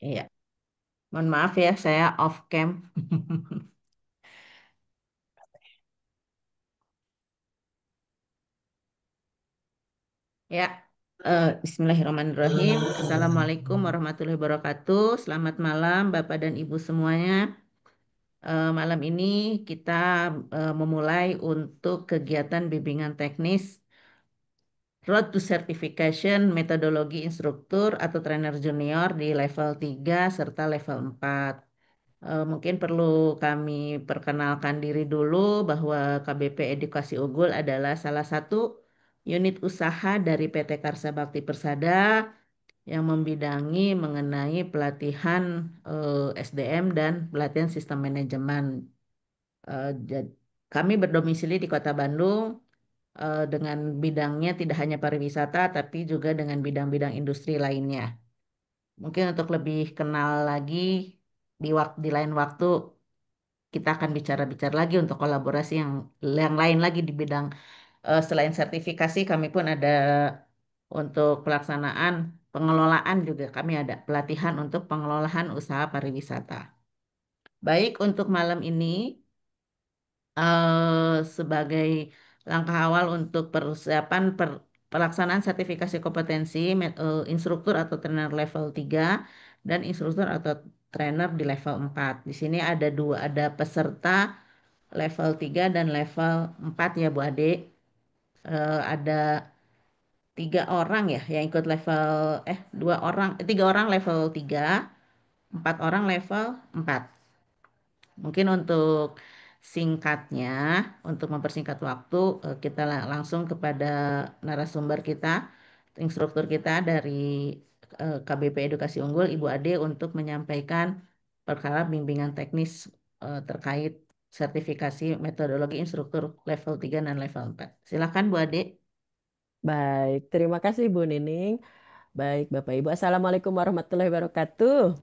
Iya, mohon maaf ya, saya off cam. Ya, Bismillahirrahmanirrahim. Assalamualaikum warahmatullahi wabarakatuh. Selamat malam, Bapak dan Ibu semuanya. Malam ini kita memulai untuk kegiatan bimbingan teknis Road to Certification Metodologi Instruktur atau Trainer Junior di level 3 serta level 4. Mungkin perlu kami perkenalkan diri dulu bahwa KBP Edukasi Unggul adalah salah satu unit usaha dari PT Karsa Bakti Persada yang membidangi mengenai pelatihan SDM dan pelatihan sistem manajemen. Eh, jad- Kami berdomisili di Kota Bandung dengan bidangnya tidak hanya pariwisata tapi juga dengan bidang-bidang industri lainnya. Mungkin untuk lebih kenal lagi di lain waktu kita akan bicara-bicara lagi untuk kolaborasi yang lain lagi di bidang selain sertifikasi kami pun ada untuk pelaksanaan pengelolaan juga kami ada pelatihan untuk pengelolaan usaha pariwisata. Baik untuk malam ini sebagai langkah awal untuk persiapan pelaksanaan sertifikasi kompetensi instruktur atau trainer level 3 dan instruktur atau trainer di level 4. Di sini ada peserta level 3 dan level 4 ya Bu Ade. Ada 3 orang ya yang ikut tiga orang level 3, 4 orang level 4. Mungkin untuk singkatnya, untuk mempersingkat waktu, kita langsung kepada narasumber kita, instruktur kita dari KBP Edukasi Unggul, Ibu Ade, untuk menyampaikan perkara bimbingan teknis terkait sertifikasi metodologi instruktur level 3 dan level 4. Silakan Bu Ade. Baik, terima kasih Bu Nining. Baik, Bapak Ibu. Assalamualaikum warahmatullahi wabarakatuh.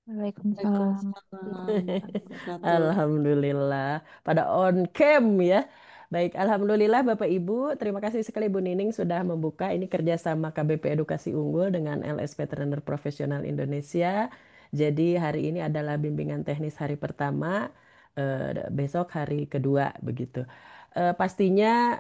Waalaikumsalam warahmatullahi wabarakatuh. Alhamdulillah. Pada on cam ya. Baik, Alhamdulillah Bapak Ibu. Terima kasih sekali Bu Nining sudah membuka ini kerjasama KBP Edukasi Unggul dengan LSP Trainer Profesional Indonesia. Jadi hari ini adalah bimbingan teknis hari pertama, besok hari kedua begitu. Pastinya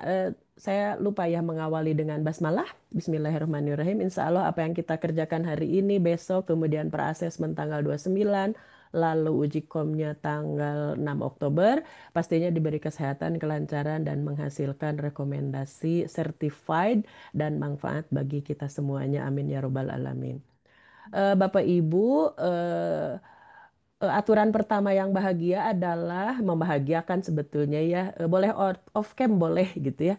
saya lupa ya mengawali dengan basmalah. Bismillahirrahmanirrahim. Insya Allah apa yang kita kerjakan hari ini, besok, kemudian pra-asesmen tanggal 29, lalu uji komnya tanggal 6 Oktober, pastinya diberi kesehatan, kelancaran, dan menghasilkan rekomendasi certified dan manfaat bagi kita semuanya. Amin ya Robbal Alamin. Bapak Ibu, aturan pertama yang bahagia adalah membahagiakan sebetulnya ya. Boleh off cam boleh gitu ya.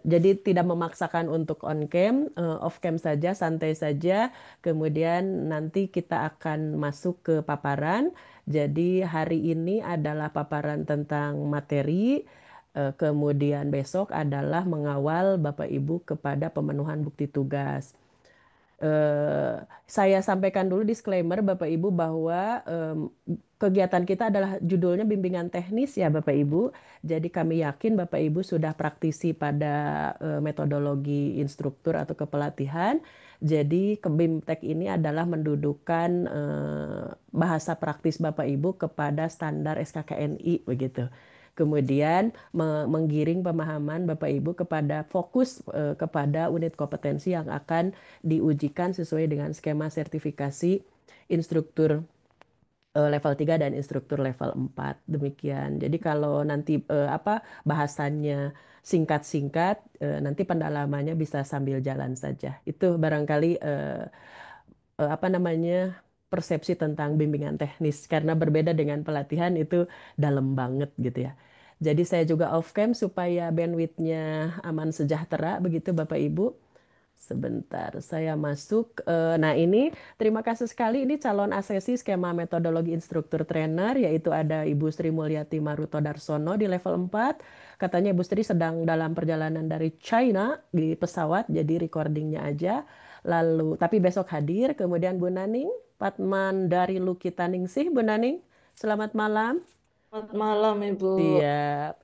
Jadi tidak memaksakan untuk on cam, off cam saja, santai saja. Kemudian nanti kita akan masuk ke paparan. Jadi hari ini adalah paparan tentang materi. Kemudian besok adalah mengawal Bapak Ibu kepada pemenuhan bukti tugas. Eh, saya sampaikan dulu disclaimer Bapak Ibu bahwa kegiatan kita adalah judulnya bimbingan teknis ya Bapak Ibu. Jadi kami yakin Bapak Ibu sudah praktisi pada metodologi instruktur atau kepelatihan. Jadi BIMTEK ini adalah mendudukan bahasa praktis Bapak Ibu kepada standar SKKNI begitu. Kemudian menggiring pemahaman Bapak Ibu kepada fokus kepada unit kompetensi yang akan diujikan sesuai dengan skema sertifikasi instruktur level 3 dan instruktur level 4. Demikian. Jadi kalau nanti bahasannya singkat-singkat, nanti pendalamannya bisa sambil jalan saja. Itu barangkali apa namanya persepsi tentang bimbingan teknis karena berbeda dengan pelatihan itu dalam banget gitu ya. Jadi saya juga off cam supaya bandwidthnya aman sejahtera begitu Bapak Ibu. Sebentar, saya masuk. Nah, ini terima kasih sekali. Ini calon asesi skema metodologi instruktur trainer, yaitu ada Ibu Sri Mulyati Maruto Darsono di level 4. Katanya Ibu Sri sedang dalam perjalanan dari China di pesawat, jadi recordingnya aja. Lalu, tapi besok hadir. Kemudian Bu Naning, Patman dari Lukita Ningsih. Bu Naning, selamat malam. Selamat malam, Ibu. Siap.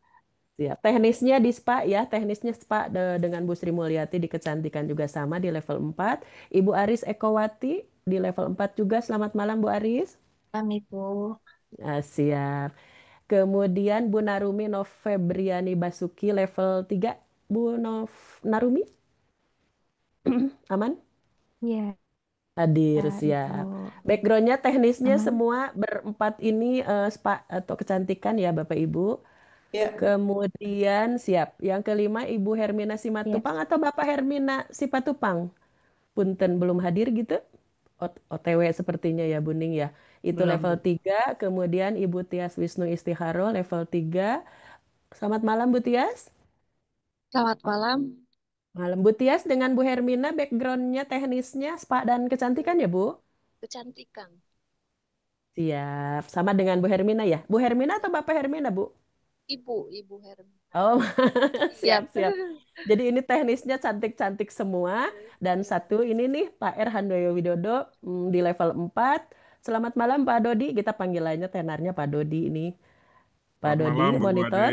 Ya, teknisnya di SPA ya, teknisnya SPA dengan Bu Sri Mulyati di kecantikan juga sama di level 4. Ibu Aris Ekowati di level 4 juga. Selamat malam Bu Aris. Malam, Ibu. Siap. Kemudian Bu Narumi Novembriani Basuki level 3. Narumi, aman? Iya, Hadir, Ibu. siap. Backgroundnya teknisnya Aman. semua berempat ini spa atau kecantikan ya Bapak Ibu. Ya, Kemudian siap. Yang kelima Ibu Hermina Iya. Simatupang atau Bapak Hermina Simatupang? Punten belum hadir gitu? OTW sepertinya ya Buning ya. Itu belum, level Bu. 3. Kemudian Ibu Tias Wisnu Istiharo level 3. Selamat malam Bu Tias. Selamat malam. Malam Bu Tias dengan Bu Hermina backgroundnya teknisnya spa dan kecantikan ya Bu? Kecantikan. Siap. Sama dengan Bu Hermina ya? Bu Hermina atau Bapak Hermina Bu? Ibu Hermi. Oh, Iya. siap-siap. Jadi ini teknisnya cantik-cantik semua. Dan satu ini nih Pak R. Handoyo Widodo di level 4. Selamat malam Pak Dodi. Kita panggilannya tenarnya Pak Dodi ini. Pak Selamat Dodi malam Bu Ade. monitor.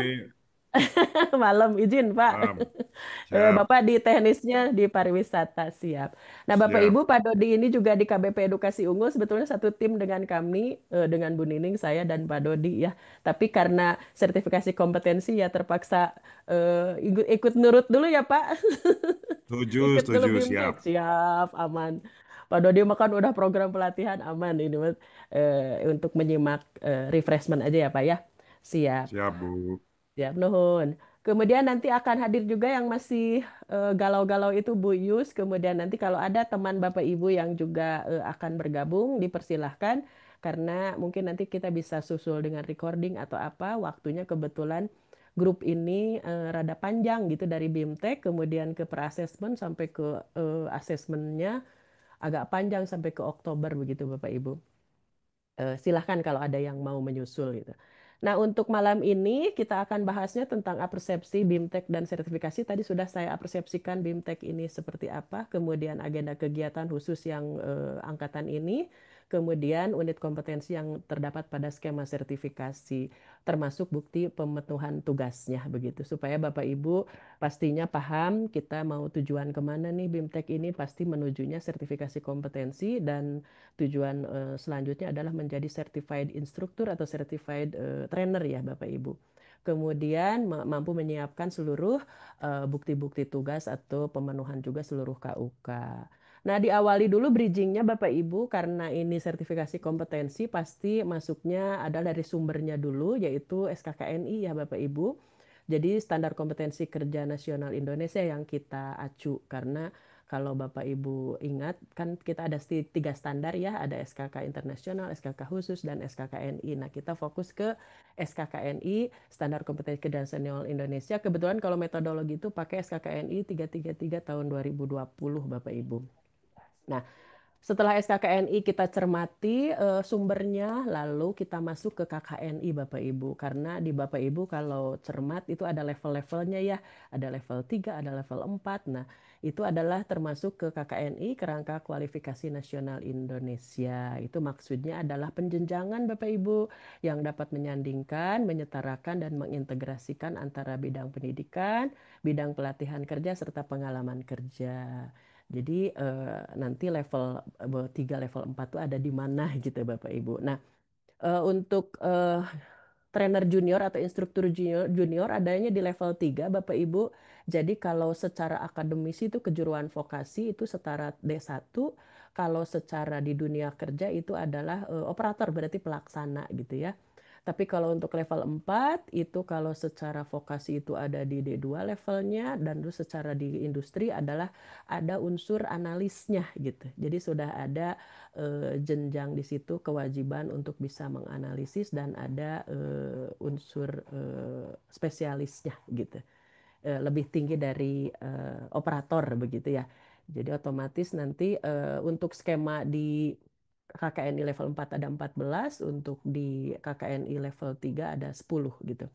Malam izin Pak. Malam. Siap, Bapak di teknisnya di pariwisata siap. Nah Bapak siap. Ibu Pak Dodi ini juga di KBP Edukasi Unggul sebetulnya satu tim dengan kami dengan Bu Nining saya dan Pak Dodi ya. Tapi karena sertifikasi kompetensi ya terpaksa ikut nurut dulu ya Pak. Setuju, Ikut dulu setuju, siap. BIMTEK siap aman. Pak Dodi makan udah program pelatihan aman ini Mas. Untuk menyimak refreshment aja ya Pak ya. Siap. Siap, Bu. Siap, nuhun. Kemudian nanti akan hadir juga yang masih galau-galau itu Bu Yus. Kemudian nanti kalau ada teman Bapak Ibu yang juga akan bergabung, dipersilahkan. Karena mungkin nanti kita bisa susul dengan recording atau apa. Waktunya kebetulan grup ini rada panjang gitu dari BIMTEK, kemudian ke per-assessment sampai ke asesmennya agak panjang sampai ke Oktober begitu Bapak Ibu. Silahkan kalau ada yang mau menyusul gitu. Nah, untuk malam ini kita akan bahasnya tentang apersepsi BIMTEK dan sertifikasi. Tadi sudah saya apersepsikan BIMTEK ini seperti apa, kemudian agenda kegiatan khusus yang angkatan ini, kemudian unit kompetensi yang terdapat pada skema sertifikasi, termasuk bukti pemenuhan tugasnya begitu. Supaya Bapak Ibu pastinya paham kita mau tujuan kemana nih BIMTEK ini pasti menujunya sertifikasi kompetensi dan tujuan selanjutnya adalah menjadi certified instructor atau certified trainer ya Bapak Ibu. Kemudian mampu menyiapkan seluruh bukti-bukti tugas atau pemenuhan juga seluruh KUK. Nah, diawali dulu bridgingnya Bapak Ibu karena ini sertifikasi kompetensi pasti masuknya adalah dari sumbernya dulu yaitu SKKNI ya Bapak Ibu. Jadi standar kompetensi kerja nasional Indonesia yang kita acu karena kalau Bapak Ibu ingat, kan kita ada tiga standar ya, ada SKK internasional, SKK khusus, dan SKKNI. Nah, kita fokus ke SKKNI, Standar Kompetensi Kerja Nasional Indonesia. Kebetulan kalau metodologi itu pakai SKKNI 333 tahun 2020, Bapak Ibu. Nah, setelah SKKNI kita cermati sumbernya, lalu kita masuk ke KKNI Bapak Ibu. Karena di Bapak Ibu kalau cermat itu ada level-levelnya ya. Ada level 3, ada level 4. Nah, itu adalah termasuk ke KKNI, Kerangka Kualifikasi Nasional Indonesia. Itu maksudnya adalah penjenjangan Bapak Ibu yang dapat menyandingkan, menyetarakan, dan mengintegrasikan antara bidang pendidikan, bidang pelatihan kerja, serta pengalaman kerja. Jadi nanti level 3, level 4 tuh ada di mana gitu Bapak Ibu. Nah, untuk trainer junior atau instruktur junior adanya di level 3 Bapak Ibu. Jadi kalau secara akademisi itu kejuruan vokasi itu setara D1, kalau secara di dunia kerja itu adalah operator berarti pelaksana gitu ya. Tapi kalau untuk level 4 itu kalau secara vokasi itu ada di D2 levelnya dan terus secara di industri adalah ada unsur analisnya gitu. Jadi sudah ada jenjang di situ kewajiban untuk bisa menganalisis dan ada unsur spesialisnya gitu. Lebih tinggi dari operator begitu ya. Jadi otomatis nanti untuk skema di KKNI level 4 ada 14, untuk di KKNI level 3 ada 10 gitu.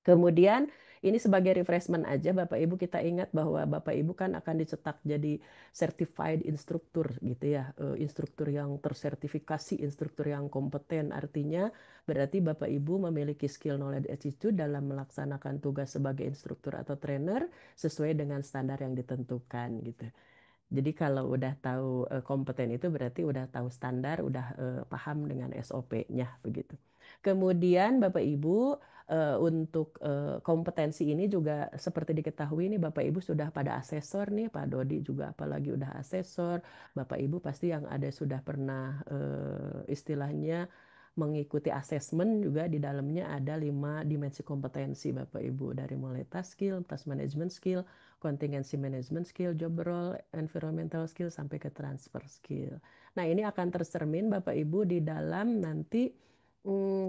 Kemudian ini sebagai refreshment aja Bapak Ibu kita ingat bahwa Bapak Ibu kan akan dicetak jadi certified instruktur gitu ya. Instruktur yang tersertifikasi, instruktur yang kompeten. Artinya berarti Bapak Ibu memiliki skill knowledge attitude dalam melaksanakan tugas sebagai instruktur atau trainer sesuai dengan standar yang ditentukan gitu. Jadi kalau udah tahu kompeten itu berarti udah tahu standar, udah paham dengan SOP-nya begitu. Kemudian Bapak Ibu untuk kompetensi ini juga seperti diketahui nih Bapak Ibu sudah pada asesor nih, Pak Dodi juga apalagi udah asesor. Bapak Ibu pasti yang ada sudah pernah istilahnya mengikuti asesmen juga di dalamnya ada 5 dimensi kompetensi Bapak Ibu dari mulai task management skill, contingency management skill, job role, environmental skill sampai ke transfer skill. Nah, ini akan tercermin Bapak Ibu di dalam nanti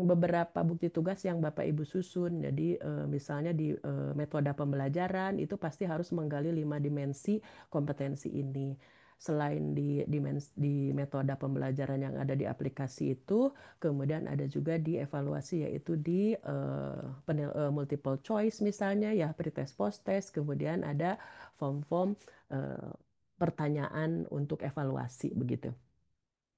beberapa bukti tugas yang Bapak Ibu susun. Jadi misalnya di metode pembelajaran itu pasti harus menggali 5 dimensi kompetensi ini. Selain di metode pembelajaran yang ada di aplikasi itu, kemudian ada juga di evaluasi yaitu di multiple choice misalnya ya pretest post-test, kemudian ada form-form pertanyaan untuk evaluasi begitu.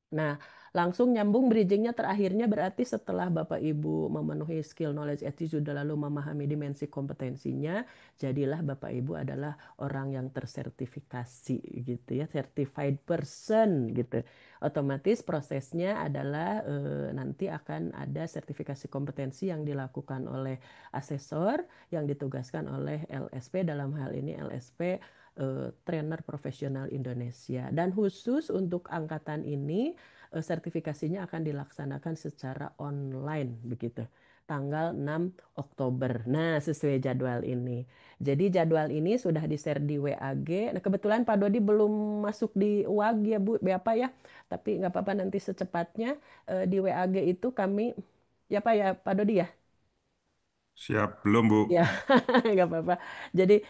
Nah, langsung nyambung bridgingnya terakhirnya berarti setelah Bapak Ibu memenuhi skill knowledge attitude lalu memahami dimensi kompetensinya, jadilah Bapak Ibu adalah orang yang tersertifikasi gitu ya, certified person gitu. Otomatis prosesnya adalah nanti akan ada sertifikasi kompetensi yang dilakukan oleh asesor yang ditugaskan oleh LSP, dalam hal ini LSP trainer profesional Indonesia. Dan khusus untuk angkatan ini sertifikasinya akan dilaksanakan secara online begitu. Tanggal 6 Oktober. Nah, sesuai jadwal ini. Jadi jadwal ini sudah di-share di WAG. Nah, kebetulan Pak Dodi belum masuk di WAG ya Bu, apa ya. Tapi nggak apa-apa nanti secepatnya di WAG itu kami ya Pak ya Pak Dodi ya. Siap, belum, Bu. Ya, nggak apa-apa. Jadi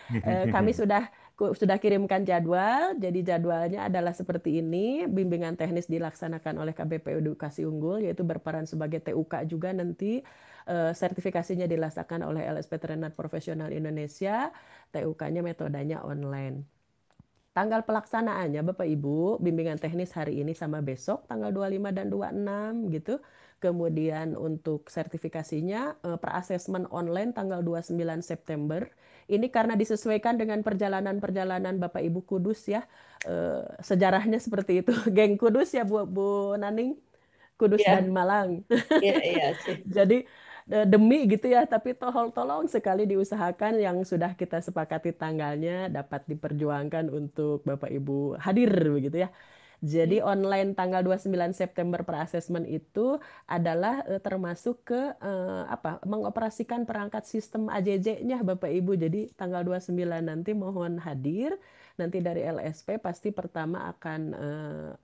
kami sudah kirimkan jadwal. Jadi jadwalnya adalah seperti ini. Bimbingan teknis dilaksanakan oleh KBP Edukasi Unggul, yaitu berperan sebagai TUK juga nanti. Sertifikasinya dilaksanakan oleh LSP Trainer Profesional Indonesia. TUK-nya metodenya online. Tanggal pelaksanaannya Bapak Ibu, bimbingan teknis hari ini sama besok tanggal 25 dan 26 gitu. Kemudian untuk sertifikasinya per-assessment online tanggal 29 September. Ini karena disesuaikan dengan perjalanan-perjalanan Bapak Ibu Kudus ya. Sejarahnya seperti itu. Geng Kudus ya Bu Naning, Kudus dan Ya, Malang. iya sih. Jadi demi gitu ya, tapi tolong sekali diusahakan yang sudah kita sepakati tanggalnya dapat diperjuangkan untuk Bapak Ibu hadir begitu ya. Jadi online tanggal 29 September per assessment itu adalah termasuk ke mengoperasikan perangkat sistem AJJ-nya Bapak Ibu. Jadi tanggal 29 nanti mohon hadir. Nanti dari LSP pasti pertama akan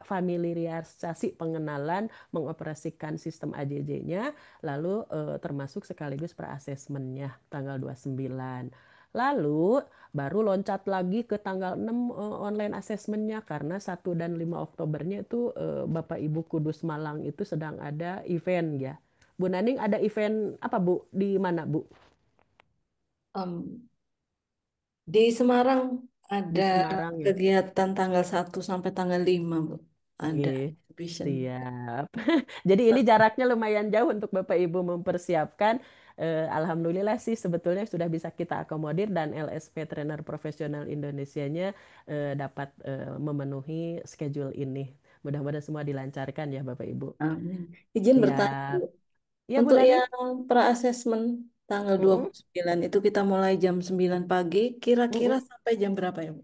familiarisasi pengenalan mengoperasikan sistem AJJ-nya, lalu termasuk sekaligus per assessment-nya tanggal 29. Lalu baru loncat lagi ke tanggal 6 online assessment-nya karena 1 dan 5 Oktobernya itu Bapak Ibu Kudus Malang itu sedang ada event ya. Bu Naning ada event apa Bu? Di mana Bu? Em, di Semarang Di ada Semarang ya. kegiatan tanggal 1 sampai tanggal 5, Bu. Ada Oke, exhibition. siap. Jadi ini jaraknya lumayan jauh untuk Bapak Ibu mempersiapkan. Alhamdulillah sih sebetulnya sudah bisa kita akomodir dan LSP Trainer Profesional Indonesianya dapat memenuhi schedule ini. Mudah-mudahan semua dilancarkan ya Bapak Ibu. Amin. Izin bertanya, Siap. Bu. Ya Bu Untuk Naning. yang pra-assessment tanggal Mm-mm, 29 itu kita mulai jam 9 pagi, kira-kira mm-mm. sampai jam berapa ya, Bu?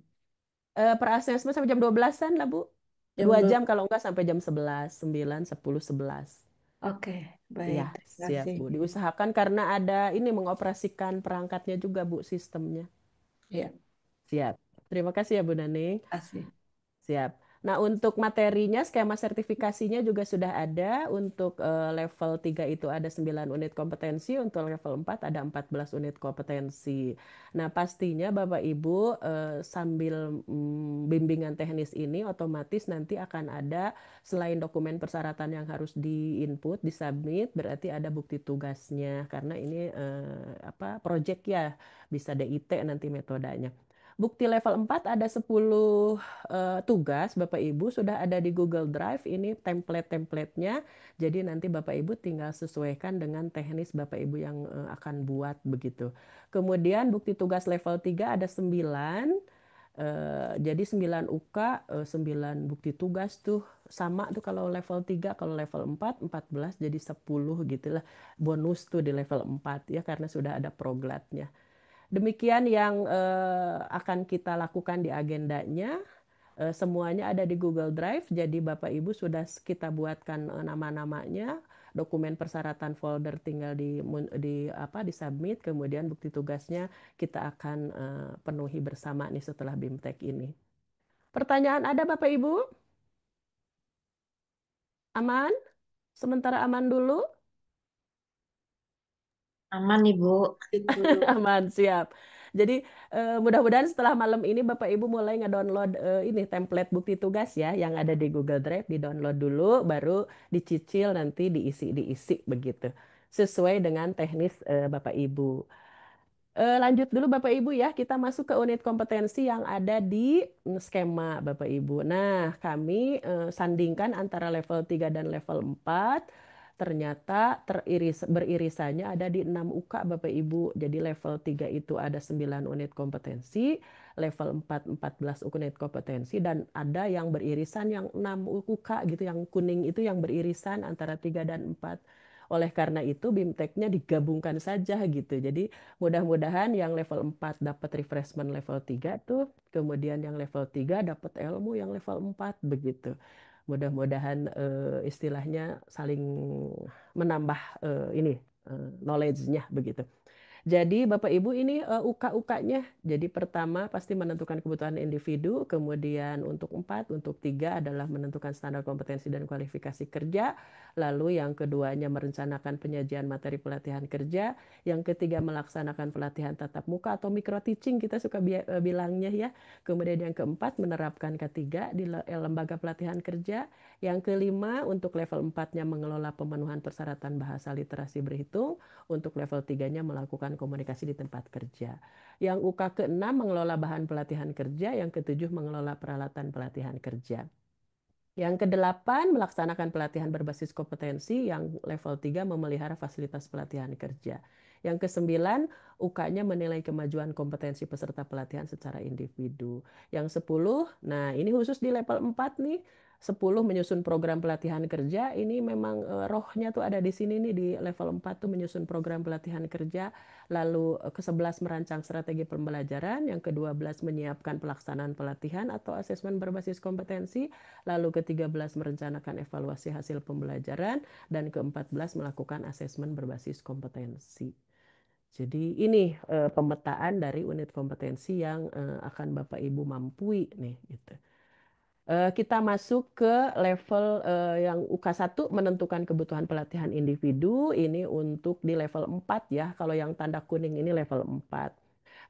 Per assessment sampai jam 12-an lah Bu. Jam Dua 12. jam kalau enggak sampai jam 11, 9, 10, 11. Oke, Iya, baik. Terima siap kasih. Bu. Diusahakan karena ada ini mengoperasikan perangkatnya juga Bu, sistemnya. Ya, Siap. Terima kasih ya Bu Naning. terima kasih. Siap. Nah, untuk materinya, skema sertifikasinya juga sudah ada. Untuk level 3 itu ada 9 unit kompetensi, untuk level 4 ada 14 unit kompetensi. Nah, pastinya Bapak Ibu sambil bimbingan teknis ini otomatis nanti akan ada selain dokumen persyaratan yang harus di-input, disubmit, berarti ada bukti tugasnya karena ini project ya, bisa DIT nanti metodenya. Bukti level 4 ada 10 tugas Bapak Ibu sudah ada di Google Drive ini template-templatenya. Jadi nanti Bapak Ibu tinggal sesuaikan dengan teknis Bapak Ibu yang akan buat begitu. Kemudian bukti tugas level 3 ada 9. Jadi 9 UK, 9 bukti tugas tuh sama tuh kalau level 3, kalau level 4, 14 jadi 10 gitu lah. Bonus tuh di level 4 ya karena sudah ada proglatnya. Demikian yang akan kita lakukan di agendanya. Semuanya ada di Google Drive, jadi Bapak Ibu sudah kita buatkan nama-namanya, dokumen persyaratan folder tinggal di submit, kemudian bukti tugasnya kita akan penuhi bersama nih setelah BIMTEK ini. Pertanyaan ada Bapak Ibu? Aman? Sementara aman dulu? Aman, Ibu. Itu. Aman, siap. Jadi mudah-mudahan setelah malam ini Bapak Ibu mulai ngedownload ini template bukti tugas ya yang ada di Google Drive, di-download dulu, baru dicicil nanti diisi begitu. Sesuai dengan teknis Bapak Ibu. Lanjut dulu Bapak Ibu ya, kita masuk ke unit kompetensi yang ada di skema Bapak Ibu. Nah, kami sandingkan antara level 3 dan level 4. Ternyata beririsannya ada di 6 UK Bapak Ibu. Jadi level 3 itu ada 9 unit kompetensi, level 4 14 unit kompetensi, dan ada yang beririsan yang 6 UK gitu, yang kuning itu yang beririsan antara 3 dan 4. Oleh karena itu BIMTEK-nya digabungkan saja gitu. Jadi mudah-mudahan yang level 4 dapat refreshment level 3 tuh, kemudian yang level 3 dapat ilmu yang level 4 begitu. Mudah-mudahan istilahnya saling menambah ini knowledge-nya begitu. Jadi Bapak Ibu ini UK-UK-nya. Jadi pertama pasti menentukan kebutuhan individu, kemudian untuk 4, untuk 3 adalah menentukan standar kompetensi dan kualifikasi kerja, lalu yang keduanya merencanakan penyajian materi pelatihan kerja, yang ketiga melaksanakan pelatihan tatap muka atau micro teaching kita suka bilangnya ya. Kemudian yang keempat menerapkan K3 di lembaga pelatihan kerja, yang kelima untuk level 4-nya mengelola pemenuhan persyaratan bahasa literasi berhitung, untuk level 3-nya melakukan komunikasi di tempat kerja. Yang UK ke-6 mengelola bahan pelatihan kerja, yang ke-7 mengelola peralatan pelatihan kerja. Yang ke-8 melaksanakan pelatihan berbasis kompetensi, yang level 3 memelihara fasilitas pelatihan kerja. Yang ke-9 UK-nya menilai kemajuan kompetensi peserta pelatihan secara individu. Yang 10, nah ini khusus di level 4 nih, 10 menyusun program pelatihan kerja. Ini memang rohnya tuh ada di sini nih, di level 4 tuh menyusun program pelatihan kerja. Lalu ke-11 merancang strategi pembelajaran. Yang ke-12 menyiapkan pelaksanaan pelatihan atau asesmen berbasis kompetensi. Lalu ke-13 merencanakan evaluasi hasil pembelajaran. Dan ke-14 melakukan asesmen berbasis kompetensi. Jadi ini pemetaan dari unit kompetensi yang akan Bapak Ibu mampui nih gitu. Kita masuk ke level yang UK1 menentukan kebutuhan pelatihan individu. Ini untuk di level 4 ya. Kalau yang tanda kuning ini level 4.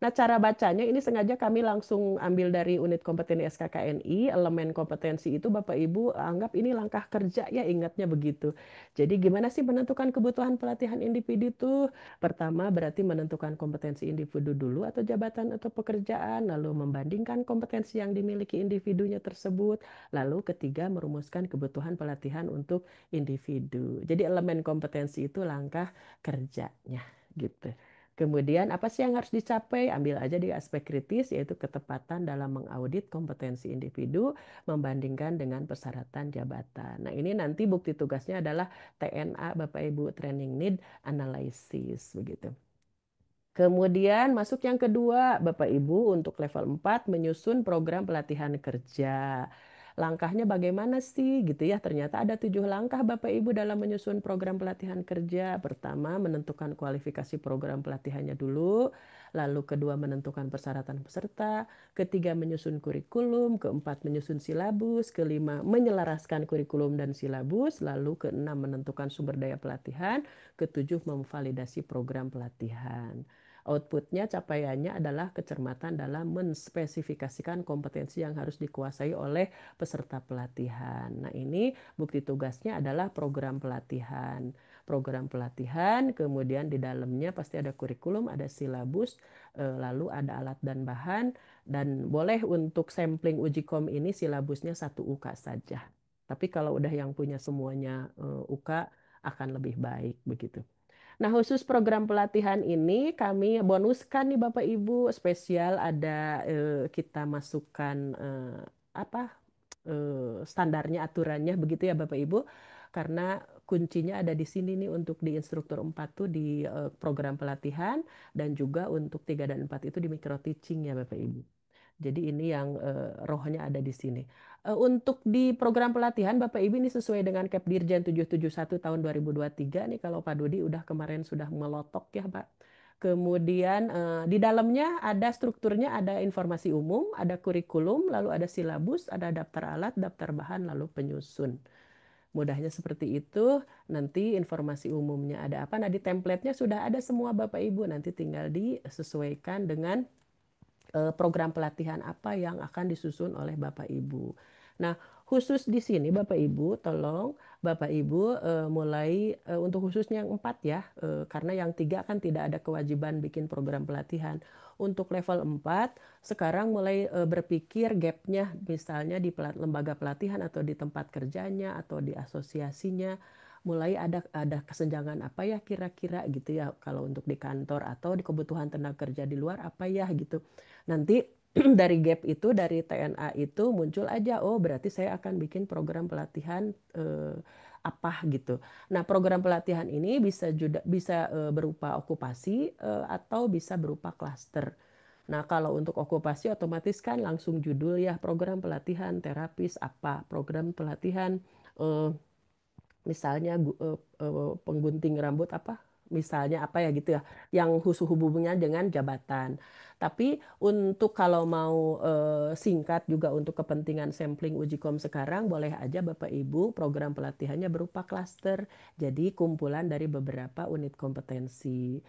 Nah, cara bacanya ini sengaja kami langsung ambil dari unit kompetensi SKKNI, elemen kompetensi itu Bapak Ibu anggap ini langkah kerja ya, ingatnya begitu. Jadi gimana sih menentukan kebutuhan pelatihan individu itu? Pertama berarti menentukan kompetensi individu dulu atau jabatan atau pekerjaan, lalu membandingkan kompetensi yang dimiliki individunya tersebut, lalu ketiga merumuskan kebutuhan pelatihan untuk individu. Jadi elemen kompetensi itu langkah kerjanya gitu. Kemudian apa sih yang harus dicapai? Ambil aja di aspek kritis, yaitu ketepatan dalam mengaudit kompetensi individu membandingkan dengan persyaratan jabatan. Nah, ini nanti bukti tugasnya adalah TNA Bapak Ibu, Training Need Analysis begitu. Kemudian masuk yang kedua, Bapak Ibu untuk level 4 menyusun program pelatihan kerja. Langkahnya bagaimana sih gitu ya? Ternyata ada 7 langkah Bapak Ibu dalam menyusun program pelatihan kerja. Pertama, menentukan kualifikasi program pelatihannya dulu. Lalu kedua, menentukan persyaratan peserta. Ketiga, menyusun kurikulum. Keempat, menyusun silabus. Kelima, menyelaraskan kurikulum dan silabus. Lalu keenam, menentukan sumber daya pelatihan. Ketujuh, memvalidasi program pelatihan. Outputnya, capaiannya adalah kecermatan dalam menspesifikasikan kompetensi yang harus dikuasai oleh peserta pelatihan. Nah, ini bukti tugasnya adalah program pelatihan. Program pelatihan, kemudian di dalamnya pasti ada kurikulum, ada silabus, lalu ada alat dan bahan, dan boleh untuk sampling uji kom ini silabusnya 1 UK saja. Tapi kalau udah yang punya semuanya UK akan lebih baik begitu. Nah, khusus program pelatihan ini kami bonuskan nih Bapak Ibu, spesial ada kita masukkan apa standarnya, aturannya begitu ya Bapak Ibu. Karena kuncinya ada di sini nih untuk di instruktur 4 tuh di program pelatihan dan juga untuk 3 dan 4 itu di micro teaching ya Bapak Ibu. Jadi ini yang rohnya ada di sini. Untuk di program pelatihan Bapak Ibu ini sesuai dengan Kepdirjen 771 tahun 2023 nih, kalau Pak Dudi udah kemarin sudah melotok ya Pak. Kemudian di dalamnya ada strukturnya, ada informasi umum, ada kurikulum, lalu ada silabus, ada daftar alat, daftar bahan, lalu penyusun. Mudahnya seperti itu. Nanti informasi umumnya ada apa? Nah, di template-nya sudah ada semua Bapak Ibu. Nanti tinggal disesuaikan dengan program pelatihan apa yang akan disusun oleh Bapak Ibu. Nah, khusus di sini Bapak Ibu, tolong Bapak Ibu mulai untuk khususnya yang 4 ya, karena yang 3 kan tidak ada kewajiban bikin program pelatihan. Untuk level 4, sekarang mulai berpikir gapnya, misalnya di lembaga pelatihan atau di tempat kerjanya atau di asosiasinya, mulai ada kesenjangan apa ya kira-kira gitu ya, kalau untuk di kantor atau di kebutuhan tenaga kerja di luar apa ya gitu. Nanti dari gap itu, dari TNA itu muncul aja, oh berarti saya akan bikin program pelatihan apa gitu. Nah, program pelatihan ini bisa berupa okupasi atau bisa berupa klaster. Nah, kalau untuk okupasi otomatis kan langsung judul ya, program pelatihan terapis apa, program pelatihan eh, misalnya penggunting rambut apa, misalnya apa ya gitu ya, yang hubungannya dengan jabatan. Tapi untuk kalau mau singkat juga untuk kepentingan sampling uji kom sekarang, boleh aja Bapak Ibu program pelatihannya berupa klaster, jadi kumpulan dari beberapa unit kompetensi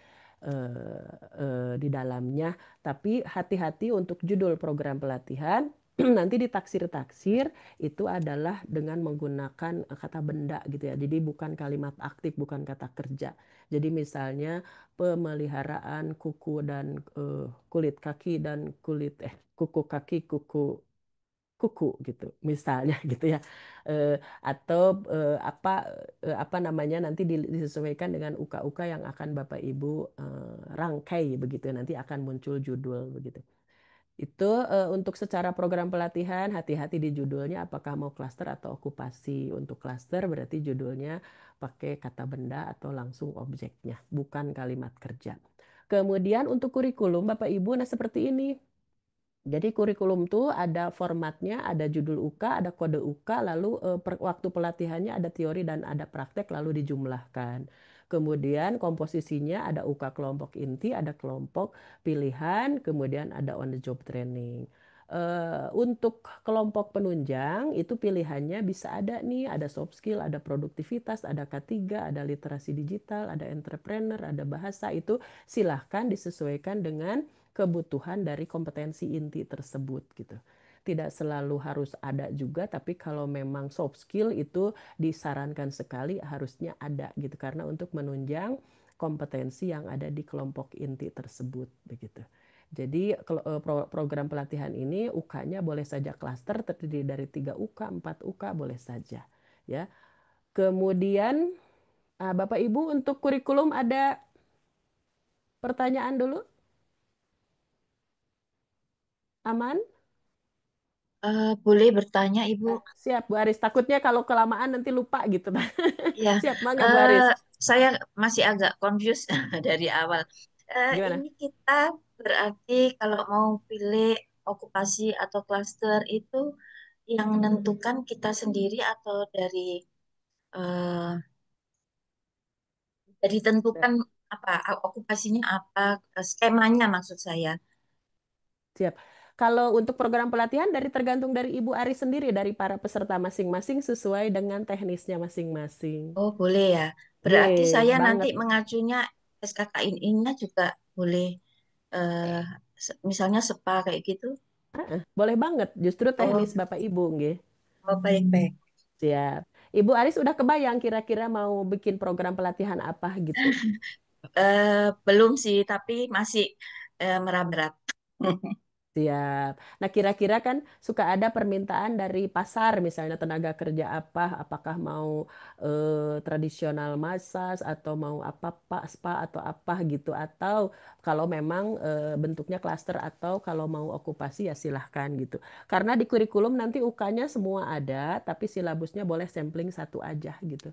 di dalamnya. Tapi hati-hati untuk judul program pelatihan nanti ditaksir-taksir itu adalah dengan menggunakan kata benda gitu ya. Jadi bukan kalimat aktif, bukan kata kerja. Jadi misalnya pemeliharaan kuku dan kulit kaki dan kuku kaki, kuku gitu misalnya gitu ya. Atau apa namanya nanti disesuaikan dengan uka-uka yang akan Bapak Ibu rangkai begitu, nanti akan muncul judul begitu. Itu untuk secara program pelatihan, hati-hati di judulnya apakah mau klaster atau okupasi. Untuk klaster berarti judulnya pakai kata benda atau langsung objeknya, bukan kalimat kerja. Kemudian untuk kurikulum Bapak Ibu, nah seperti ini. Jadi kurikulum tuh ada formatnya, ada judul UK, ada kode UK, lalu waktu pelatihannya ada teori dan ada praktek, lalu dijumlahkan. Kemudian komposisinya ada UK kelompok inti, ada kelompok pilihan, kemudian ada on the job training. Untuk kelompok penunjang itu pilihannya bisa ada nih, ada soft skill, ada produktivitas, ada K3, ada literasi digital, ada entrepreneur, ada bahasa, itu silahkan disesuaikan dengan kebutuhan dari kompetensi inti tersebut gitu. Tidak selalu harus ada juga, tapi kalau memang soft skill itu disarankan sekali harusnya ada gitu, karena untuk menunjang kompetensi yang ada di kelompok inti tersebut begitu. Jadi program pelatihan ini UK-nya boleh saja klaster terdiri dari 3 UK, 4 UK boleh saja ya. Kemudian Bapak Ibu untuk kurikulum ada pertanyaan dulu? Aman? Boleh bertanya, Ibu? Siap Bu Aris. Takutnya kalau kelamaan nanti lupa gitu. Ya, Siap, mangga Bu Aris. saya masih agak confused dari awal. Gimana? Ini kita berarti kalau mau pilih okupasi atau klaster itu yang menentukan kita sendiri atau eh, dari tentukan apa okupasinya apa skemanya maksud saya. Siap. Kalau untuk program pelatihan tergantung dari Ibu Aris sendiri, dari para peserta masing-masing sesuai dengan teknisnya masing-masing. Oh, boleh ya. Berarti Ye, saya nanti banget. mengacunya SKKN-nya juga boleh eh, misalnya SEPA kayak gitu. Boleh banget. Justru Oh, teknis Bapak Ibu, nggih. oh baik-baik. Siap. Ibu Aris udah kebayang kira-kira mau bikin program pelatihan apa gitu? Belum sih, tapi masih meraba-raba. Siap. Nah, kira-kira kan suka ada permintaan dari pasar, misalnya tenaga kerja apa, apakah mau tradisional massage atau mau apa Pak, spa atau apa gitu, atau kalau memang bentuknya klaster atau kalau mau okupasi ya silahkan gitu. Karena di kurikulum nanti UK-nya semua ada, tapi silabusnya boleh sampling satu aja gitu.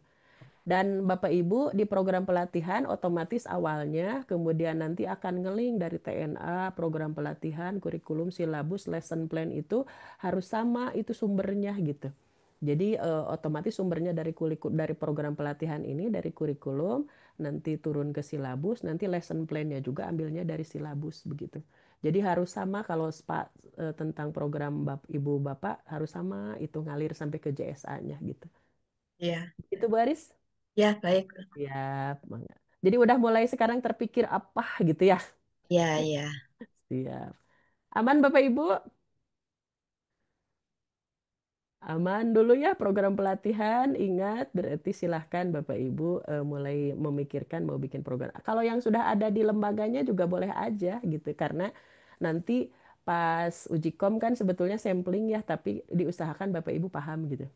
Dan Bapak Ibu di program pelatihan otomatis awalnya kemudian nanti akan ngeling dari TNA, program pelatihan, kurikulum, silabus, lesson plan itu harus sama itu sumbernya gitu. Jadi otomatis sumbernya dari program pelatihan ini dari kurikulum nanti turun ke silabus, nanti lesson plan-nya juga ambilnya dari silabus begitu. Jadi harus sama kalau tentang program Ibu Bapak harus sama itu ngalir sampai ke JSA-nya gitu. Ya, Itu Bu Aris? ya baik. Ya, jadi udah mulai sekarang terpikir apa gitu ya. Ya, ya. Siap. Aman Bapak Ibu? Aman dulu ya program pelatihan. Ingat berarti silahkan Bapak Ibu mulai memikirkan mau bikin program. Kalau yang sudah ada di lembaganya juga boleh aja gitu. Karena nanti pas uji kom kan sebetulnya sampling ya. Tapi diusahakan Bapak Ibu paham gitu.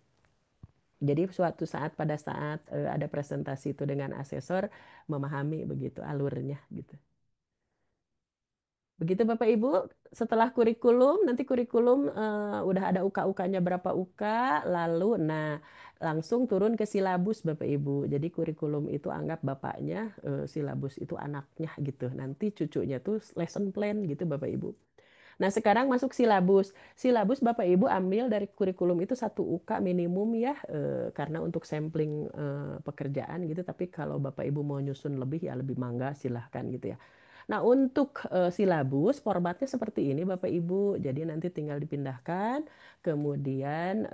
Jadi suatu saat pada saat ada presentasi itu dengan asesor memahami begitu alurnya gitu. Begitu Bapak Ibu, setelah kurikulum, nanti kurikulum udah ada UK-UK-nya berapa UK, lalu langsung turun ke silabus Bapak Ibu. Jadi kurikulum itu anggap bapaknya, silabus itu anaknya gitu. Nanti cucunya tuh lesson plan gitu Bapak Ibu. Nah sekarang masuk silabus. Silabus Bapak Ibu ambil dari kurikulum itu satu UK minimum ya, karena untuk sampling pekerjaan gitu. Tapi kalau Bapak Ibu mau nyusun lebih ya lebih mangga silahkan gitu ya. Nah, untuk silabus formatnya seperti ini Bapak Ibu. Jadi nanti tinggal dipindahkan, kemudian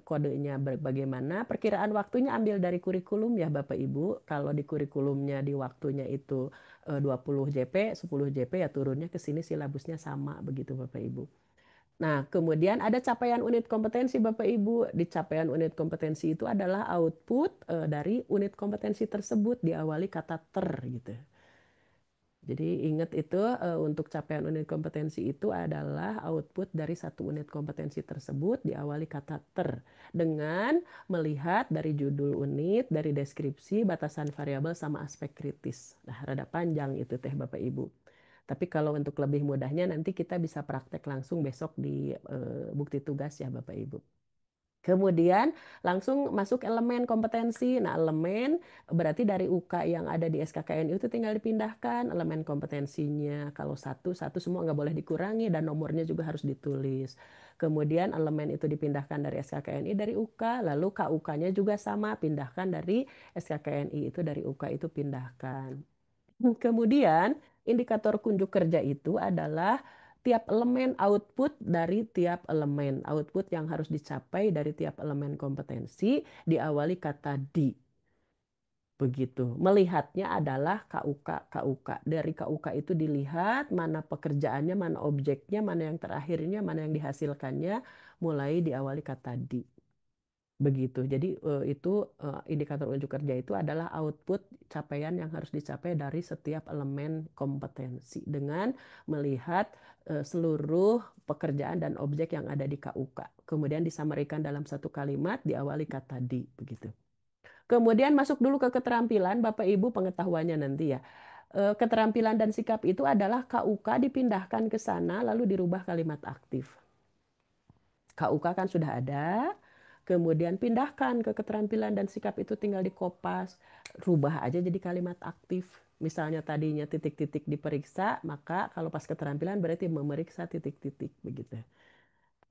kodenya bagaimana, perkiraan waktunya ambil dari kurikulum ya Bapak Ibu. Kalau di kurikulumnya di waktunya itu 20 JP, 10 JP ya turunnya ke sini silabusnya sama begitu Bapak Ibu. Nah, kemudian ada capaian unit kompetensi Bapak Ibu. Di capaian unit kompetensi itu adalah output dari unit kompetensi tersebut diawali kata ter gitu. Jadi ingat itu untuk capaian unit kompetensi itu adalah output dari satu unit kompetensi tersebut diawali kata ter dengan melihat dari judul unit, dari deskripsi, batasan variabel sama aspek kritis. Nah, rada panjang itu teh Bapak Ibu. Tapi kalau untuk lebih mudahnya nanti kita bisa praktek langsung besok di bukti tugas ya Bapak Ibu. Kemudian langsung masuk elemen kompetensi. Nah, elemen berarti dari UK yang ada di SKKNI itu tinggal dipindahkan elemen kompetensinya. Kalau satu semua nggak boleh dikurangi dan nomornya juga harus ditulis. Kemudian elemen itu dipindahkan dari SKKNI dari UK, lalu KUK-nya juga sama, pindahkan dari SKKNI itu dari UK itu pindahkan. Kemudian indikator kunjuk kerja itu adalah tiap elemen output dari tiap elemen. Output yang harus dicapai dari tiap elemen kompetensi diawali kata di. Begitu. Melihatnya adalah KUK, KUK. Dari KUK itu dilihat mana pekerjaannya, mana objeknya, mana yang terakhirnya, mana yang dihasilkannya, mulai diawali kata di. Begitu. Jadi itu indikator unjuk kerja itu adalah output capaian yang harus dicapai dari setiap elemen kompetensi dengan melihat seluruh pekerjaan dan objek yang ada di KUK. Kemudian disamarikan dalam satu kalimat diawali kata di begitu. Kemudian masuk dulu ke keterampilan Bapak Ibu pengetahuannya nanti ya. Keterampilan dan sikap itu adalah KUK dipindahkan ke sana lalu dirubah kalimat aktif. KUK kan sudah ada, kemudian pindahkan ke keterampilan dan sikap itu tinggal dikopas, rubah aja jadi kalimat aktif. Misalnya tadinya titik-titik diperiksa, maka kalau pas keterampilan berarti memeriksa titik-titik begitu.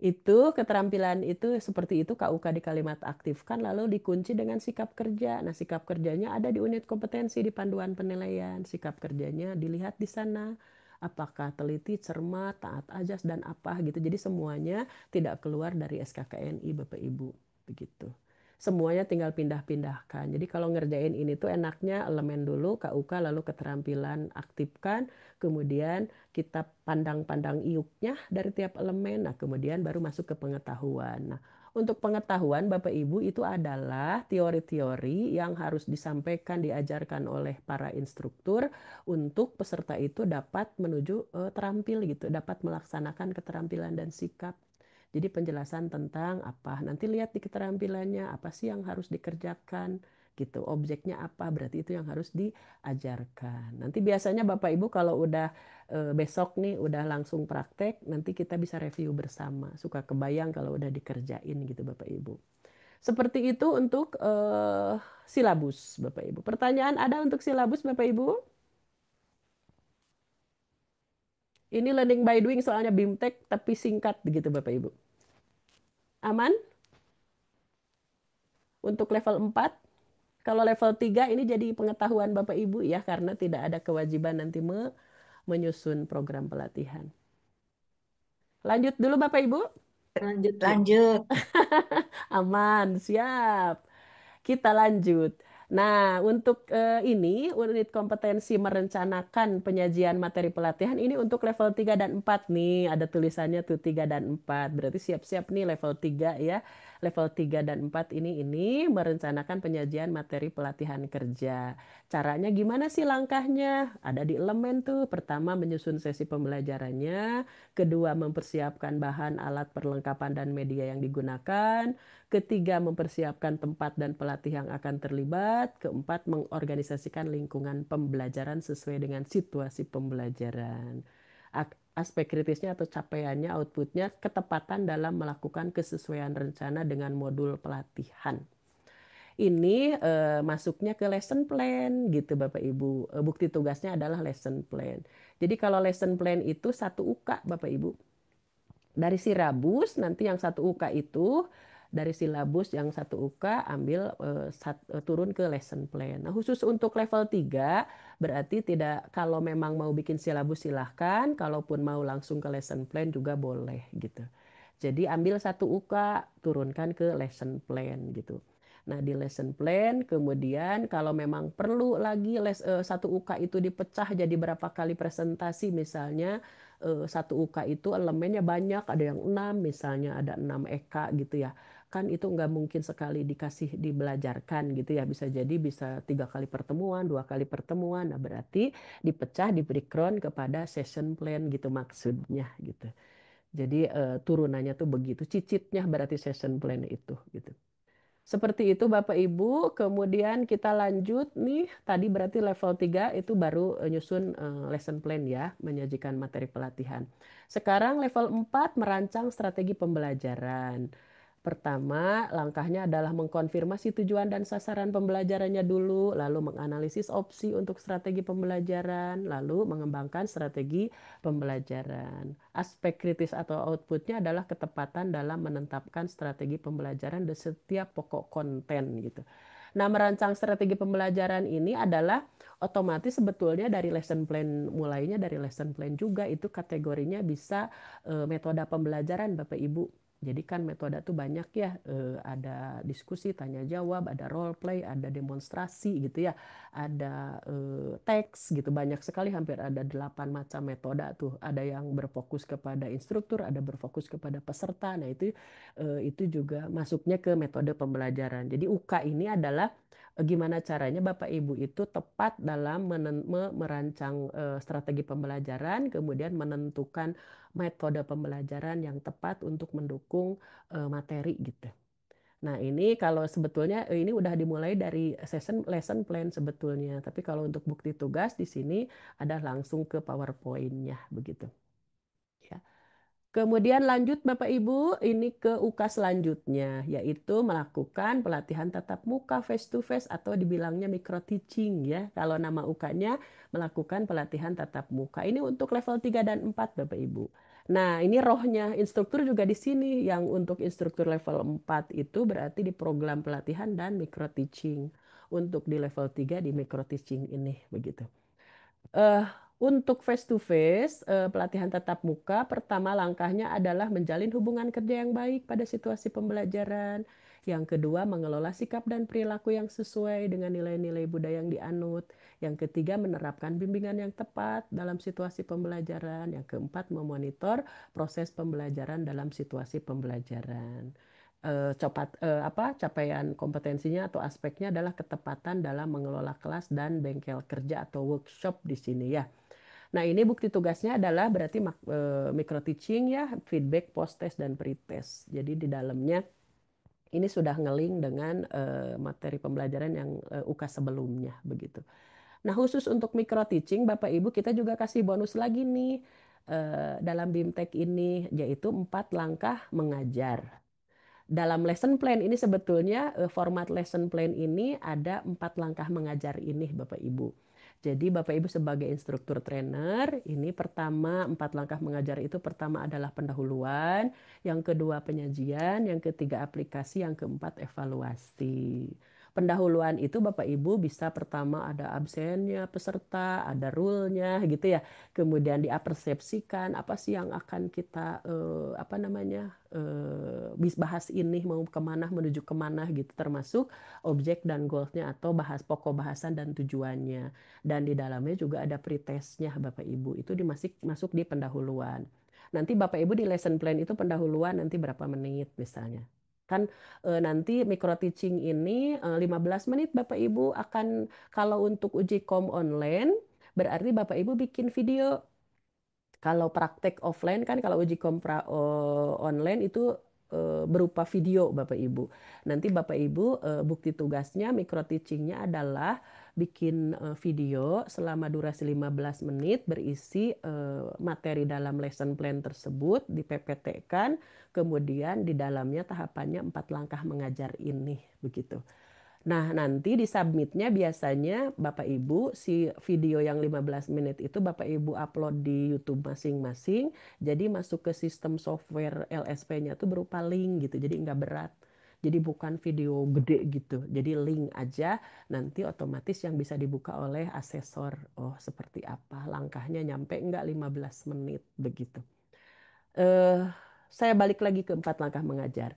Itu keterampilan itu seperti itu KUK di kalimat aktifkan lalu dikunci dengan sikap kerja. Nah, sikap kerjanya ada di unit kompetensi di panduan penilaian. Sikap kerjanya dilihat di sana. Apakah teliti, cermat, taat ajas dan apa gitu. Jadi semuanya tidak keluar dari SKKNI Bapak Ibu begitu. Semuanya tinggal pindah-pindahkan. Jadi kalau ngerjain ini tuh enaknya elemen dulu KUK lalu keterampilan aktifkan, kemudian kita pandang-pandang iuknya dari tiap elemen. Nah, kemudian baru masuk ke pengetahuan. Nah, Untuk pengetahuan Bapak Ibu itu adalah teori-teori yang harus disampaikan, diajarkan oleh para instruktur untuk peserta itu dapat menuju terampil gitu, dapat melaksanakan keterampilan dan sikap. Jadi penjelasan tentang apa, nanti lihat di keterampilannya apa sih yang harus dikerjakan gitu, objeknya apa, berarti itu yang harus diajarkan. Nanti biasanya Bapak Ibu kalau udah besok nih udah langsung praktek, nanti kita bisa review bersama. Suka kebayang kalau udah dikerjain gitu Bapak Ibu. Seperti itu untuk silabus Bapak Ibu. Pertanyaan ada untuk silabus Bapak Ibu? Ini learning by doing soalnya BIMTEK tapi singkat begitu Bapak Ibu. Aman? Untuk level 4? Kalau level 3 ini jadi pengetahuan Bapak Ibu ya, karena tidak ada kewajiban nanti menyusun program pelatihan. Lanjut dulu Bapak Ibu. Lanjut. Aman, siap. Kita lanjut. Nah, untuk ini unit kompetensi merencanakan penyajian materi pelatihan ini untuk level 3 dan 4 nih. Ada tulisannya tuh 3 dan 4. Berarti siap-siap nih level 3 ya. Level 3 dan 4 ini merencanakan penyajian materi pelatihan kerja. Caranya gimana sih langkahnya? Ada di elemen tuh. Pertama menyusun sesi pembelajarannya, kedua mempersiapkan bahan, alat, perlengkapan dan media yang digunakan. Ketiga, mempersiapkan tempat dan pelatih yang akan terlibat. Keempat, mengorganisasikan lingkungan pembelajaran sesuai dengan situasi pembelajaran. Aspek kritisnya atau capaiannya, outputnya, ketepatan dalam melakukan kesesuaian rencana dengan modul pelatihan. Ini masuknya ke lesson plan gitu Bapak Ibu. Bukti tugasnya adalah lesson plan. Jadi kalau lesson plan itu 1 UK Bapak Ibu. Dari silabus nanti yang 1 UK itu dari silabus yang 1 UK ambil turun ke lesson plan. Nah, khusus untuk level 3 berarti tidak, kalau memang mau bikin silabus silahkan, kalaupun mau langsung ke lesson plan juga boleh gitu. Jadi ambil 1 UK, turunkan ke lesson plan gitu. Nah, di lesson plan kemudian kalau memang perlu lagi 1 UK itu dipecah jadi berapa kali presentasi, misalnya 1 UK itu elemennya banyak, ada yang 6 misalnya, ada 6 EK gitu ya. Kan itu nggak mungkin sekali dikasih dibelajarkan gitu ya, bisa jadi bisa 3 kali pertemuan, 2 kali pertemuan. Nah, berarti dipecah, di breakdown kepada session plan gitu maksudnya gitu. Jadi turunannya tuh begitu, cicitnya berarti session plan itu gitu. Seperti itu Bapak Ibu, kemudian kita lanjut nih, tadi berarti level 3 itu baru nyusun lesson plan ya, menyajikan materi pelatihan. Sekarang level 4 merancang strategi pembelajaran. Pertama, langkahnya adalah mengkonfirmasi tujuan dan sasaran pembelajarannya dulu, lalu menganalisis opsi untuk strategi pembelajaran, lalu mengembangkan strategi pembelajaran. Aspek kritis atau outputnya adalah ketepatan dalam menetapkan strategi pembelajaran di setiap pokok konten gitu. Nah, merancang strategi pembelajaran ini adalah otomatis sebetulnya dari lesson plan, mulainya dari lesson plan juga itu kategorinya bisa metode pembelajaran Bapak Ibu. Jadi kan metode tuh banyak ya, ada diskusi, tanya jawab, ada role play, ada demonstrasi gitu ya, ada teks gitu, banyak sekali, hampir ada 8 macam metode tuh. Ada yang berfokus kepada instruktur, ada berfokus kepada peserta. Nah, itu juga masuknya ke metode pembelajaran. Jadi UK ini adalah gimana caranya Bapak Ibu itu tepat dalam merancang strategi pembelajaran, kemudian menentukan metode pembelajaran yang tepat untuk mendukung materi gitu. Nah, ini kalau sebetulnya ini udah dimulai dari lesson plan sebetulnya, tapi kalau untuk bukti tugas di sini ada langsung ke PowerPoint-nya begitu. Ya. Kemudian lanjut Bapak Ibu, ini ke UK selanjutnya, yaitu melakukan pelatihan tatap muka face to face atau dibilangnya micro teaching ya. Kalau nama UK-nya melakukan pelatihan tatap muka. Ini untuk level 3 dan 4 Bapak Ibu. Nah, ini rohnya instruktur juga di sini. Yang untuk instruktur level 4 itu berarti di program pelatihan dan micro teaching. Untuk di level 3 di micro teaching ini begitu. Eh, untuk face to face, pelatihan tatap muka, pertama langkahnya adalah menjalin hubungan kerja yang baik pada situasi pembelajaran. Yang kedua, mengelola sikap dan perilaku yang sesuai dengan nilai-nilai budaya yang dianut. Yang ketiga, menerapkan bimbingan yang tepat dalam situasi pembelajaran. Yang keempat, memonitor proses pembelajaran dalam situasi pembelajaran. capaian kompetensinya atau aspeknya adalah ketepatan dalam mengelola kelas dan bengkel kerja atau workshop di sini ya. Nah, ini bukti tugasnya adalah berarti micro teaching ya, feedback, post test dan pre-test. Jadi di dalamnya ini sudah ngeling dengan materi pembelajaran yang UK sebelumnya begitu. Nah, khusus untuk micro teaching, Bapak Ibu, kita juga kasih bonus lagi nih dalam BIMTEK ini, yaitu 4 langkah mengajar. Dalam lesson plan ini sebetulnya format lesson plan ini ada 4 langkah mengajar ini Bapak Ibu. Jadi Bapak Ibu sebagai instruktur trainer, ini pertama 4 langkah mengajar itu pertama adalah pendahuluan, yang kedua penyajian, yang ketiga aplikasi, yang keempat evaluasi. Pendahuluan itu Bapak Ibu bisa pertama ada absennya peserta, ada rule-nya gitu ya. Kemudian diapersepsikan apa sih yang akan kita bahas ini mau kemana menuju kemana gitu, termasuk objek dan goalsnya atau pokok bahasan dan tujuannya. Dan di dalamnya juga ada pretestnya Bapak Ibu, itu masuk di pendahuluan. Nanti Bapak Ibu di lesson plan itu pendahuluan nanti berapa menit misalnya. Kan nanti micro teaching ini 15 menit Bapak Ibu akan, kalau untuk uji kom online berarti Bapak Ibu bikin video. Kalau praktek offline kan, kalau uji kompra online itu berupa video Bapak Ibu. Nanti Bapak Ibu bukti tugasnya micro teachingnya adalah bikin video selama durasi 15 menit berisi materi dalam lesson plan tersebut, di PPT-kan, kemudian di dalamnya tahapannya 4 langkah mengajar ini begitu. Nah, nanti di submitnya biasanya Bapak Ibu si video yang 15 menit itu Bapak Ibu upload di YouTube masing-masing. Jadi masuk ke sistem software LSP-nya tuh berupa link gitu. Jadi nggak berat. Jadi bukan video gede gitu. Jadi link aja, nanti otomatis yang bisa dibuka oleh asesor. Oh, seperti apa? Langkahnya nyampe nggak 15 menit begitu. Saya balik lagi ke 4 langkah mengajar.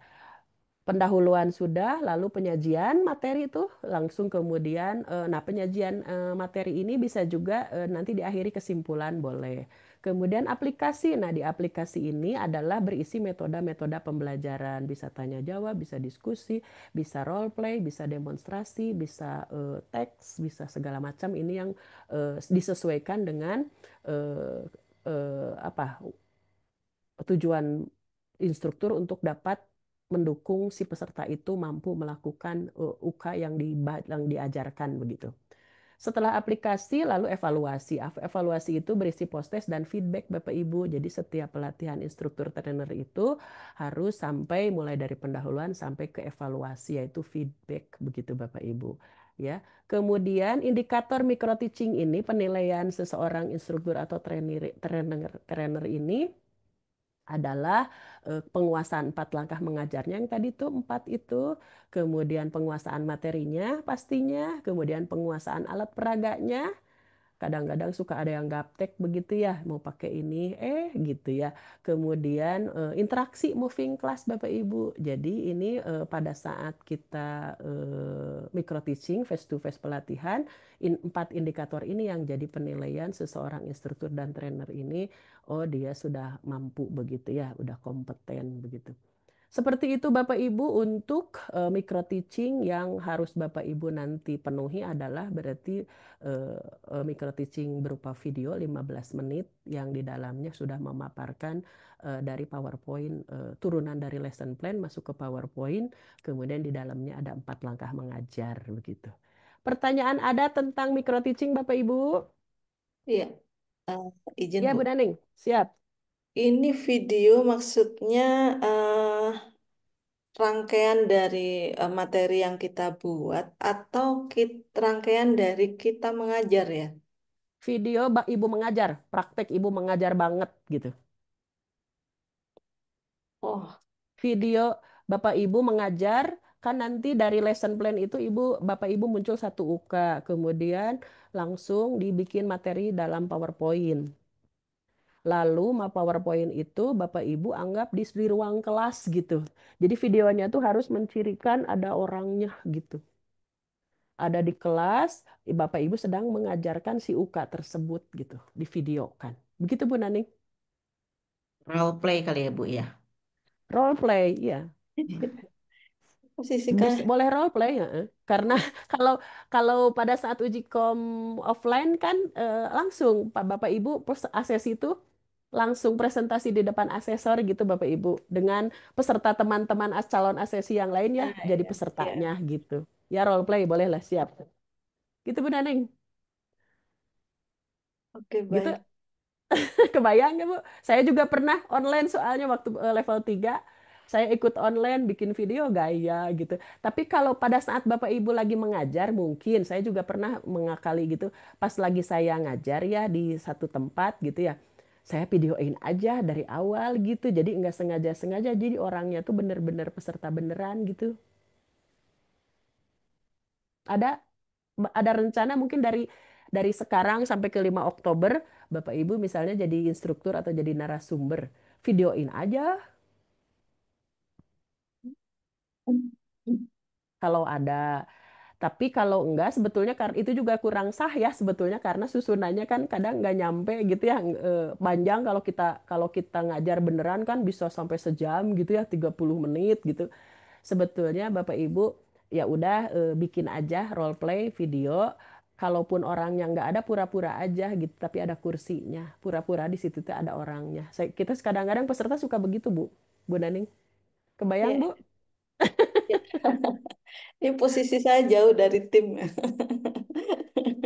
Pendahuluan sudah, lalu penyajian materi itu langsung kemudian, nah penyajian materi ini bisa juga nanti diakhiri kesimpulan boleh. Kemudian aplikasi, nah di aplikasi ini adalah berisi metode-metode pembelajaran, bisa tanya jawab, bisa diskusi, bisa role play, bisa demonstrasi, bisa teks, bisa segala macam ini yang disesuaikan dengan apa tujuan instruktur untuk dapat mendukung si peserta itu mampu melakukan UK yang diajarkan begitu. Setelah aplikasi lalu evaluasi. Evaluasi itu berisi post-test dan feedback Bapak Ibu. Jadi setiap pelatihan instruktur trainer itu harus sampai mulai dari pendahuluan sampai ke evaluasi, yaitu feedback begitu Bapak Ibu. Ya. Kemudian indikator micro teaching ini penilaian seseorang instruktur atau trainer ini adalah penguasaan 4 langkah mengajarnya yang tadi tuh 4 itu, kemudian penguasaan materinya pastinya, kemudian penguasaan alat peraganya. Kadang-kadang suka ada yang gaptek begitu ya, mau pakai ini, gitu ya. Kemudian interaksi moving class Bapak Ibu. Jadi ini pada saat kita micro teaching, face to face pelatihan, 4 indikator ini yang jadi penilaian seseorang instruktur dan trainer ini, oh dia sudah mampu begitu ya, udah kompeten begitu. Seperti itu Bapak Ibu untuk micro teaching yang harus Bapak Ibu nanti penuhi adalah berarti micro teaching berupa video 15 menit yang di dalamnya sudah memaparkan dari PowerPoint, turunan dari lesson plan masuk ke PowerPoint, kemudian di dalamnya ada 4 langkah mengajar begitu. Pertanyaan ada tentang micro teaching Bapak Ibu? Iya, Eh, izin Ya Bu. Bu Naning, siap. Ini video maksudnya rangkaian dari materi yang kita buat atau rangkaian dari kita mengajar ya? Video Ibu mengajar, praktek Ibu mengajar banget gitu. Oh, Video Bapak Ibu mengajar, kan nanti dari lesson plan itu Bapak Ibu muncul satu UK, kemudian langsung dibikin materi dalam PowerPoint. Lalu PowerPoint itu Bapak Ibu anggap di ruang kelas gitu. Jadi videonya tuh harus mencirikan ada orangnya gitu. Ada di kelas, Bapak Ibu sedang mengajarkan si UK tersebut gitu, di video kan. Begitu Bu Naning? Role play kali ya Bu ya. Role play, ya. Posisi Bisa, kayak boleh role play ya. Karena kalau kalau pada saat uji kom offline kan langsung Pak Bapak Ibu ASES itu langsung presentasi di depan asesor gitu Bapak Ibu dengan peserta teman-teman calon asesi yang lain ya jadi ya, pesertanya ya. gitu. Ya role play boleh lah siap. Gitu Bu Naneng. Oke, Gitu. baik. Kebayang nggak Bu? Saya juga pernah online soalnya waktu level 3 saya ikut online bikin video gaya gitu. Tapi kalau pada saat Bapak Ibu lagi mengajar mungkin saya juga pernah mengakali gitu. Pas lagi saya ngajar ya di satu tempat gitu ya. Saya videoin aja dari awal gitu. Jadi nggak sengaja-sengaja. Jadi orangnya tuh bener-bener peserta beneran gitu. Ada ada rencana mungkin dari sekarang sampai ke 5 Oktober Bapak Ibu misalnya jadi instruktur atau jadi narasumber, videoin aja kalau ada. Tapi kalau enggak sebetulnya karena itu juga kurang sah ya sebetulnya karena susunannya kan kadang nggak nyampe gitu ya panjang kalau kita ngajar beneran kan bisa sampai sejam gitu ya 30 menit gitu. Sebetulnya Bapak Ibu ya udah bikin aja role play video. Kalaupun orangnya nggak ada pura-pura aja gitu, tapi ada kursinya. Pura-pura di situ tuh ada orangnya. Kita kadang-kadang peserta suka begitu Bu, Bu Naning. Kebayang Ya, Bu? ya. Ini posisi saya jauh dari tim.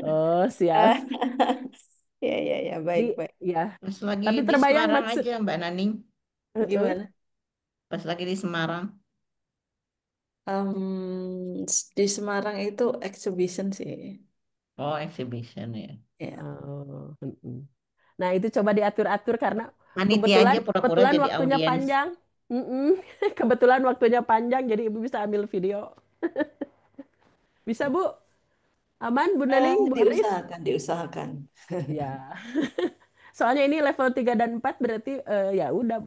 Oh Ah, siap. ya, ya, ya, baik, Jadi baik. ya, Pas lagi tapi di terbayang Semarang maksud. aja Mbak Naning. Gimana? Pas lagi di Semarang. Di Semarang itu exhibition sih. Oh, exhibition ya. Ya. Oh, mm-mm. Nah, itu coba diatur-atur karena Panitia kebetulan aja pura-pura kebetulan jadi waktunya audiens. panjang. Mm-mm. Kebetulan waktunya panjang jadi Ibu bisa ambil video. Bisa, Bu? Aman, Bu Naning, Bu Haris? Diusahakan, diusahakan. Ya. Soalnya ini level 3 dan 4 berarti ya udah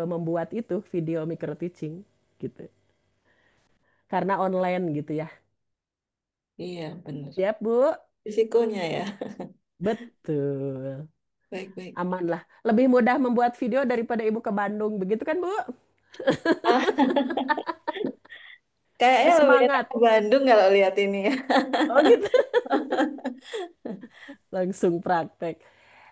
membuat itu video micro teaching gitu. Karena online gitu ya. Iya, benar. Siap, Bu? Risikonya ya. Betul. Baik, baik. Aman lah. Lebih mudah membuat video daripada Ibu ke Bandung. Begitu kan, Bu? Ah, kayaknya lebih enak Semangat. ke Bandung kalau lihat ini ya. Oh gitu. Langsung praktek.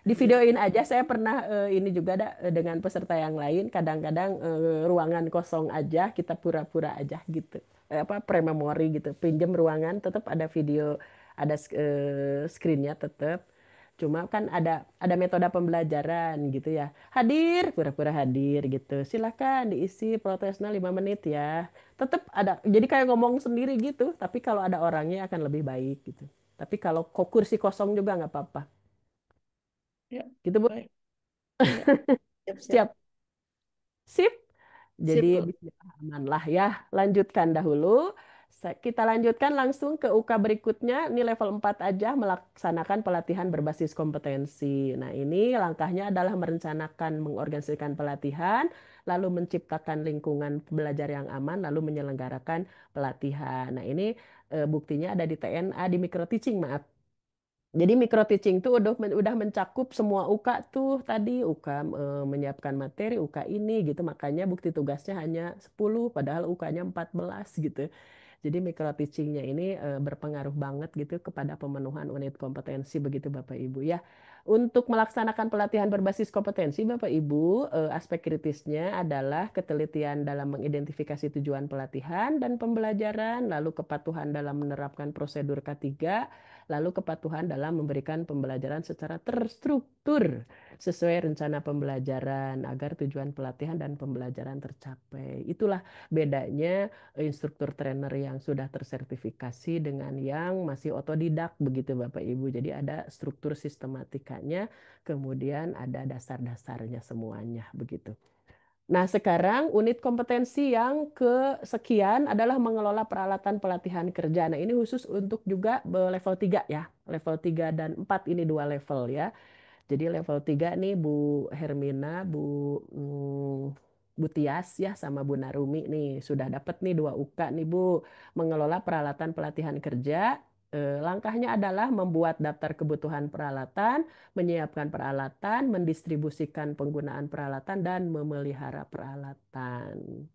Di videoin aja saya pernah ini juga ada dengan peserta yang lain kadang-kadang ruangan kosong aja kita pura-pura aja gitu. Apa pre-memory gitu. Pinjam ruangan tetap ada video ada screennya tetap. Cuma kan ada metode pembelajaran gitu ya. Hadir, pura-pura hadir gitu. Silakan diisi protesnya 5 menit ya. Tetap ada. Jadi kayak ngomong sendiri gitu, tapi kalau ada orangnya akan lebih baik gitu. Tapi kalau kursi kosong juga nggak apa-apa. Ya, Gitu, Bu. baik. Ya, siap, siap. Siap. Sip. Jadi Sip, Bu. bismillah aman lah ya. Lanjutkan dahulu. Kita lanjutkan langsung ke UK berikutnya. Ini level 4 aja melaksanakan pelatihan berbasis kompetensi. Nah, ini langkahnya adalah merencanakan, mengorganisasikan pelatihan, lalu menciptakan lingkungan belajar yang aman, lalu menyelenggarakan pelatihan. Nah, ini buktinya ada di TNA di micro teaching, maaf. Jadi micro teaching tuh udah mencakup semua UK tuh tadi UK menyiapkan materi UK ini gitu makanya bukti tugasnya hanya 10 padahal UK-nya 14 gitu. Jadi micro teachingnya ini berpengaruh banget gitu kepada pemenuhan unit kompetensi begitu Bapak Ibu ya. Untuk melaksanakan pelatihan berbasis kompetensi Bapak Ibu, aspek kritisnya adalah ketelitian dalam mengidentifikasi tujuan pelatihan dan pembelajaran, lalu kepatuhan dalam menerapkan prosedur K3, lalu kepatuhan dalam memberikan pembelajaran secara terstruktur sesuai rencana pembelajaran agar tujuan pelatihan dan pembelajaran tercapai. Itulah bedanya instruktur trainer yang sudah tersertifikasi dengan yang masih otodidak begitu Bapak Ibu. Jadi ada struktur sistematikanya, kemudian ada dasar-dasarnya semuanya begitu. Nah, sekarang unit kompetensi yang kesekian adalah mengelola peralatan pelatihan kerja. Nah, ini khusus untuk juga level 3 ya. Level 3 dan 4 ini dua level ya. Jadi level 3 nih Bu Hermina, Bu Tias ya sama Bu Narumi nih sudah dapat nih 2 UK nih Bu mengelola peralatan pelatihan kerja. Langkahnya adalah membuat daftar kebutuhan peralatan, menyiapkan peralatan, mendistribusikan penggunaan peralatan dan memelihara peralatan.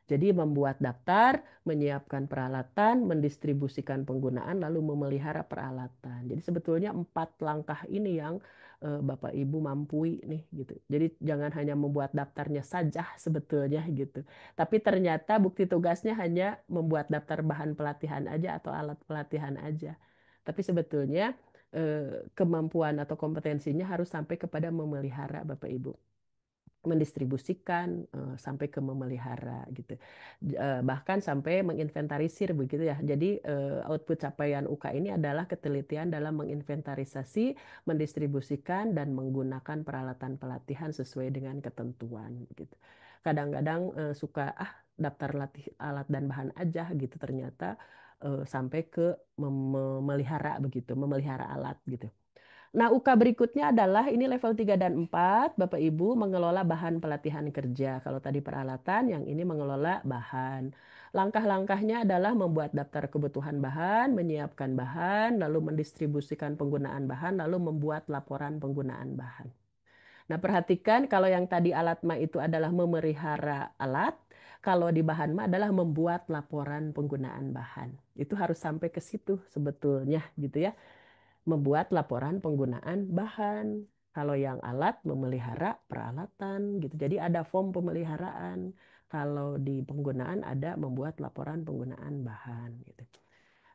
Jadi membuat daftar, menyiapkan peralatan, mendistribusikan penggunaan, lalu memelihara peralatan. Jadi sebetulnya 4 langkah ini yang Bapak Ibu mampui nih gitu. Jadi jangan hanya membuat daftarnya saja sebetulnya gitu. Tapi ternyata bukti tugasnya hanya membuat daftar bahan pelatihan aja atau alat pelatihan aja. Tapi sebetulnya kemampuan atau kompetensinya harus sampai kepada memelihara Bapak Ibu, mendistribusikan sampai ke memelihara gitu. Bahkan sampai menginventarisir begitu ya. Jadi output capaian UK ini adalah ketelitian dalam menginventarisasi, mendistribusikan dan menggunakan peralatan pelatihan sesuai dengan ketentuan gitu. Kadang-kadang suka daftar latih alat dan bahan aja gitu, ternyata sampai ke memelihara begitu, memelihara alat gitu. Nah, UK berikutnya adalah ini level 3 dan 4, Bapak Ibu mengelola bahan pelatihan kerja. Kalau tadi peralatan, yang ini mengelola bahan. Langkah-langkahnya adalah membuat daftar kebutuhan bahan, menyiapkan bahan, lalu mendistribusikan penggunaan bahan, lalu membuat laporan penggunaan bahan. Nah, perhatikan kalau yang tadi alat ma itu adalah memelihara alat, kalau di bahan ma adalah membuat laporan penggunaan bahan. Itu harus sampai ke situ sebetulnya gitu ya, membuat laporan penggunaan bahan. Kalau yang alat memelihara peralatan gitu. Jadi ada form pemeliharaan. Kalau di penggunaan ada membuat laporan penggunaan bahan gitu.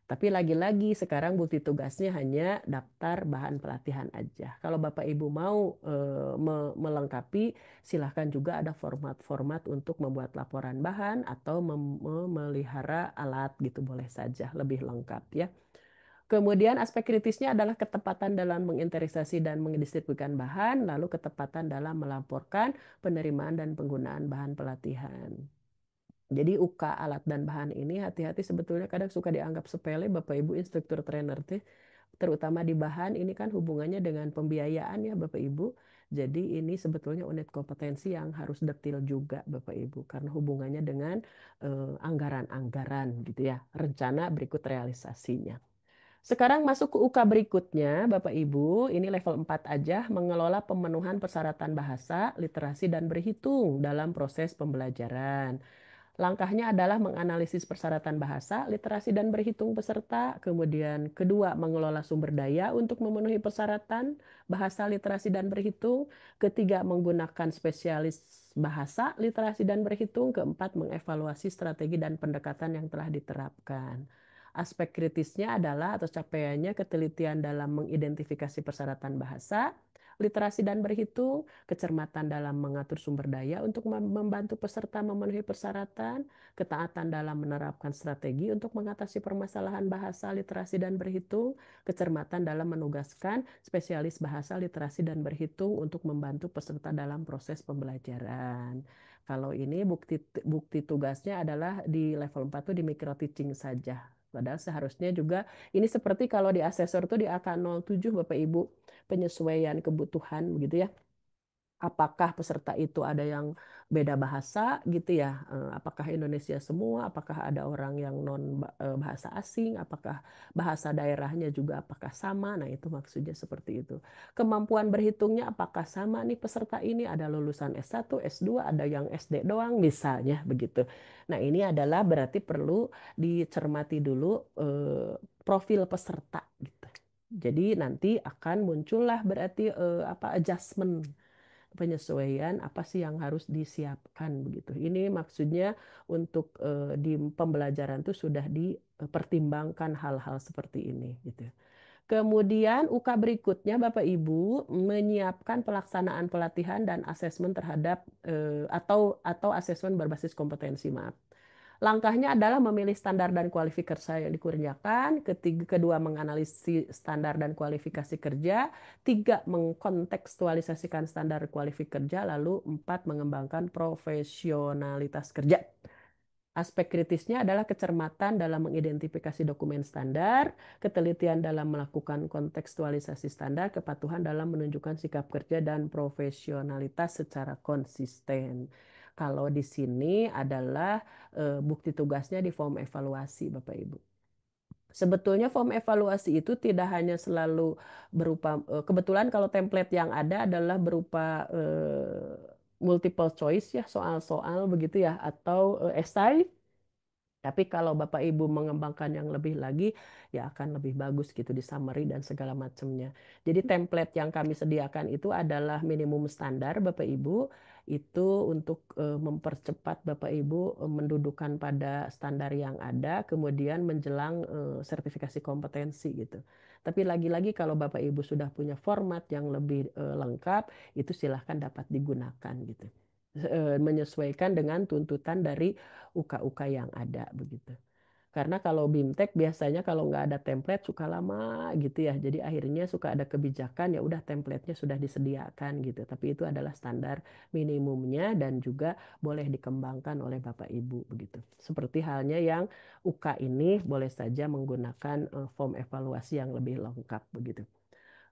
Tapi lagi-lagi sekarang bukti tugasnya hanya daftar bahan pelatihan aja. Kalau Bapak Ibu mau melengkapi, silahkan juga ada format-format untuk membuat laporan bahan atau memelihara alat gitu, boleh saja, lebih lengkap ya. Kemudian aspek kritisnya adalah ketepatan dalam menginterisasi dan mendistribusikan bahan, lalu ketepatan dalam melaporkan penerimaan dan penggunaan bahan pelatihan. Jadi UK alat dan bahan ini hati-hati, sebetulnya kadang suka dianggap sepele Bapak Ibu instruktur trainer teh, terutama di bahan ini kan hubungannya dengan pembiayaan ya Bapak Ibu. Jadi ini sebetulnya unit kompetensi yang harus detail juga Bapak Ibu, karena hubungannya dengan anggaran-anggaran gitu ya, rencana berikut realisasinya. Sekarang masuk ke UK berikutnya, Bapak Ibu, ini level 4 aja, mengelola pemenuhan persyaratan bahasa, literasi, dan berhitung dalam proses pembelajaran. Langkahnya adalah menganalisis persyaratan bahasa, literasi, dan berhitung peserta. Kemudian kedua, mengelola sumber daya untuk memenuhi persyaratan bahasa, literasi, dan berhitung. Ketiga, menggunakan spesialis bahasa, literasi, dan berhitung. Keempat, mengevaluasi strategi dan pendekatan yang telah diterapkan. Aspek kritisnya adalah atau capaiannya ketelitian dalam mengidentifikasi persyaratan bahasa, literasi dan berhitung, kecermatan dalam mengatur sumber daya untuk membantu peserta memenuhi persyaratan, ketaatan dalam menerapkan strategi untuk mengatasi permasalahan bahasa, literasi dan berhitung, kecermatan dalam menugaskan spesialis bahasa, literasi dan berhitung untuk membantu peserta dalam proses pembelajaran. Kalau ini bukti tugasnya adalah di level 4 itu di micro teaching saja. Padahal seharusnya juga ini seperti kalau di asesor itu di AK07 Bapak Ibu, penyesuaian kebutuhan begitu ya. Apakah peserta itu ada yang beda bahasa gitu ya? Apakah Indonesia semua? Apakah ada orang yang non bahasa asing? Apakah bahasa daerahnya juga apakah sama? Nah, itu maksudnya seperti itu. Kemampuan berhitungnya apakah sama nih peserta ini? Ada lulusan S1, S2, ada yang SD doang misalnya begitu. Nah, ini adalah berarti perlu dicermati dulu profil peserta gitu. Jadi nanti akan muncullah berarti adjustment, penyesuaian apa sih yang harus disiapkan begitu. Ini maksudnya untuk di pembelajaran itu sudah dipertimbangkan hal-hal seperti ini gitu. Kemudian UK berikutnya Bapak Ibu menyiapkan pelaksanaan pelatihan dan asesmen terhadap atau asesmen berbasis kompetensi, maaf. Langkahnya adalah memilih standar dan kualifikasi yang dikerjakan, kedua menganalisis standar dan kualifikasi kerja, tiga mengkontekstualisasikan standar kualifikasi kerja, lalu empat mengembangkan profesionalitas kerja. Aspek kritisnya adalah kecermatan dalam mengidentifikasi dokumen standar, ketelitian dalam melakukan kontekstualisasi standar, kepatuhan dalam menunjukkan sikap kerja, dan profesionalitas secara konsisten. Kalau di sini adalah bukti tugasnya di form evaluasi, Bapak Ibu. Sebetulnya form evaluasi itu tidak hanya selalu berupa, kebetulan kalau template yang ada adalah berupa multiple choice ya, soal-soal begitu ya, atau esai. Tapi kalau Bapak Ibu mengembangkan yang lebih lagi, ya akan lebih bagus gitu di summary dan segala macamnya. Jadi template yang kami sediakan itu adalah minimum standar Bapak Ibu, itu untuk mempercepat Bapak Ibu mendudukan pada standar yang ada, kemudian menjelang sertifikasi kompetensi gitu. Tapi lagi-lagi kalau Bapak Ibu sudah punya format yang lebih lengkap, itu silahkan dapat digunakan gitu. Menyesuaikan dengan tuntutan dari UK-UK yang ada begitu. Karena kalau BIMTEK biasanya kalau nggak ada template suka lama gitu ya. Jadi akhirnya suka ada kebijakan ya udah templatenya sudah disediakan gitu. Tapi itu adalah standar minimumnya dan juga boleh dikembangkan oleh Bapak Ibu begitu. Seperti halnya yang UK ini boleh saja menggunakan form evaluasi yang lebih lengkap begitu.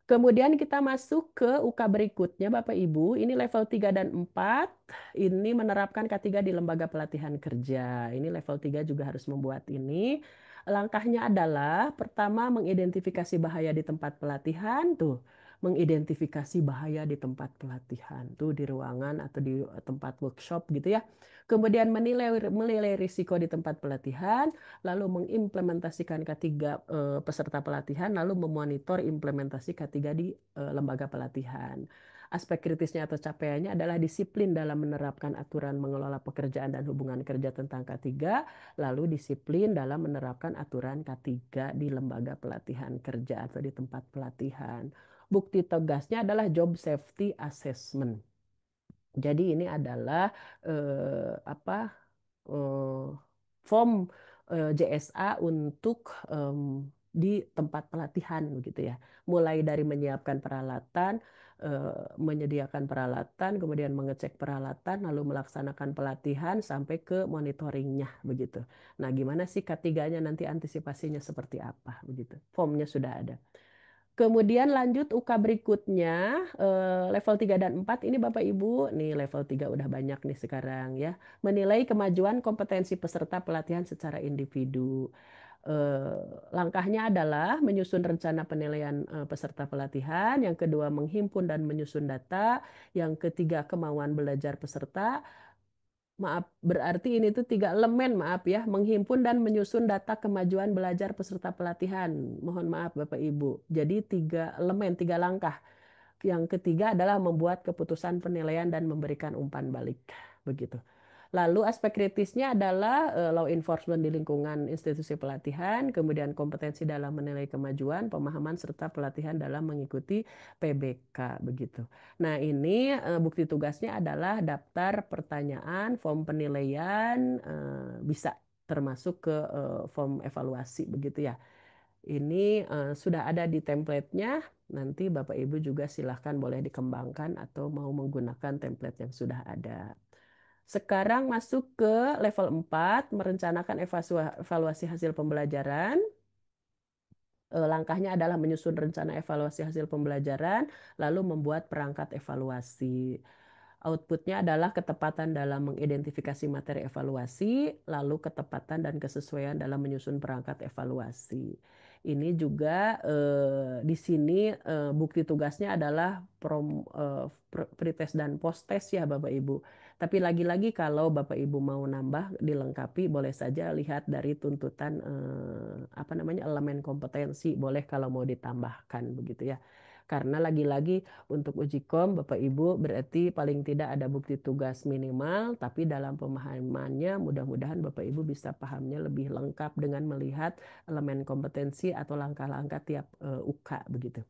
Kemudian kita masuk ke UK berikutnya Bapak Ibu, ini level 3 dan 4, ini menerapkan K3 di lembaga pelatihan kerja. Ini level 3 juga harus membuat ini. Langkahnya adalah pertama mengidentifikasi bahaya di tempat pelatihan, tuh. Mengidentifikasi bahaya di tempat pelatihan, tuh di ruangan atau di tempat workshop gitu ya. Kemudian menilai risiko di tempat pelatihan, lalu mengimplementasikan K3 peserta pelatihan, lalu memonitor implementasi K3 di lembaga pelatihan. Aspek kritisnya atau capaiannya adalah disiplin dalam menerapkan aturan mengelola pekerjaan dan hubungan kerja tentang K3, lalu disiplin dalam menerapkan aturan K3 di lembaga pelatihan kerja atau di tempat pelatihan. Bukti tegasnya adalah job safety assessment. Jadi ini adalah form JSA untuk di tempat pelatihan begitu ya. Mulai dari menyiapkan peralatan, menyediakan peralatan, kemudian mengecek peralatan, lalu melaksanakan pelatihan sampai ke monitoringnya begitu. Nah, gimana sih K3-nya nanti antisipasinya seperti apa begitu. Formnya sudah ada. Kemudian lanjut UK berikutnya, level 3 dan 4 ini Bapak Ibu, nih level 3 udah banyak nih sekarang ya. Menilai kemajuan kompetensi peserta pelatihan secara individu. Langkahnya adalah menyusun rencana penilaian peserta pelatihan, yang kedua menghimpun dan menyusun data, yang ketiga kemauan belajar peserta. Maaf, berarti ini tuh 3 elemen, maaf ya, menghimpun dan menyusun data kemajuan belajar peserta pelatihan. Mohon maaf Bapak Ibu. Jadi 3 elemen, 3 langkah. Yang ketiga adalah membuat keputusan penilaian dan memberikan umpan balik. Begitu. Lalu aspek kritisnya adalah law enforcement di lingkungan institusi pelatihan, kemudian kompetensi dalam menilai kemajuan, pemahaman serta pelatihan dalam mengikuti PBK begitu. Nah, ini bukti tugasnya adalah daftar pertanyaan, form penilaian, bisa termasuk ke form evaluasi begitu ya. Ini sudah ada di template-nya. Nanti Bapak Ibu juga silahkan boleh dikembangkan atau mau menggunakan template yang sudah ada. Sekarang masuk ke level 4, merencanakan evaluasi hasil pembelajaran. Langkahnya adalah menyusun rencana evaluasi hasil pembelajaran, lalu membuat perangkat evaluasi. Outputnya adalah ketepatan dalam mengidentifikasi materi evaluasi, lalu ketepatan dan kesesuaian dalam menyusun perangkat evaluasi. Ini juga di sini bukti tugasnya adalah pretest dan post-test ya Bapak Ibu. Tapi lagi-lagi kalau Bapak Ibu mau nambah dilengkapi boleh saja lihat dari tuntutan elemen kompetensi, boleh kalau mau ditambahkan begitu ya. Karena lagi-lagi untuk uji kom Bapak Ibu berarti paling tidak ada bukti tugas minimal, tapi dalam pemahamannya mudah-mudahan Bapak Ibu bisa pahamnya lebih lengkap dengan melihat elemen kompetensi atau langkah-langkah tiap UK begitu.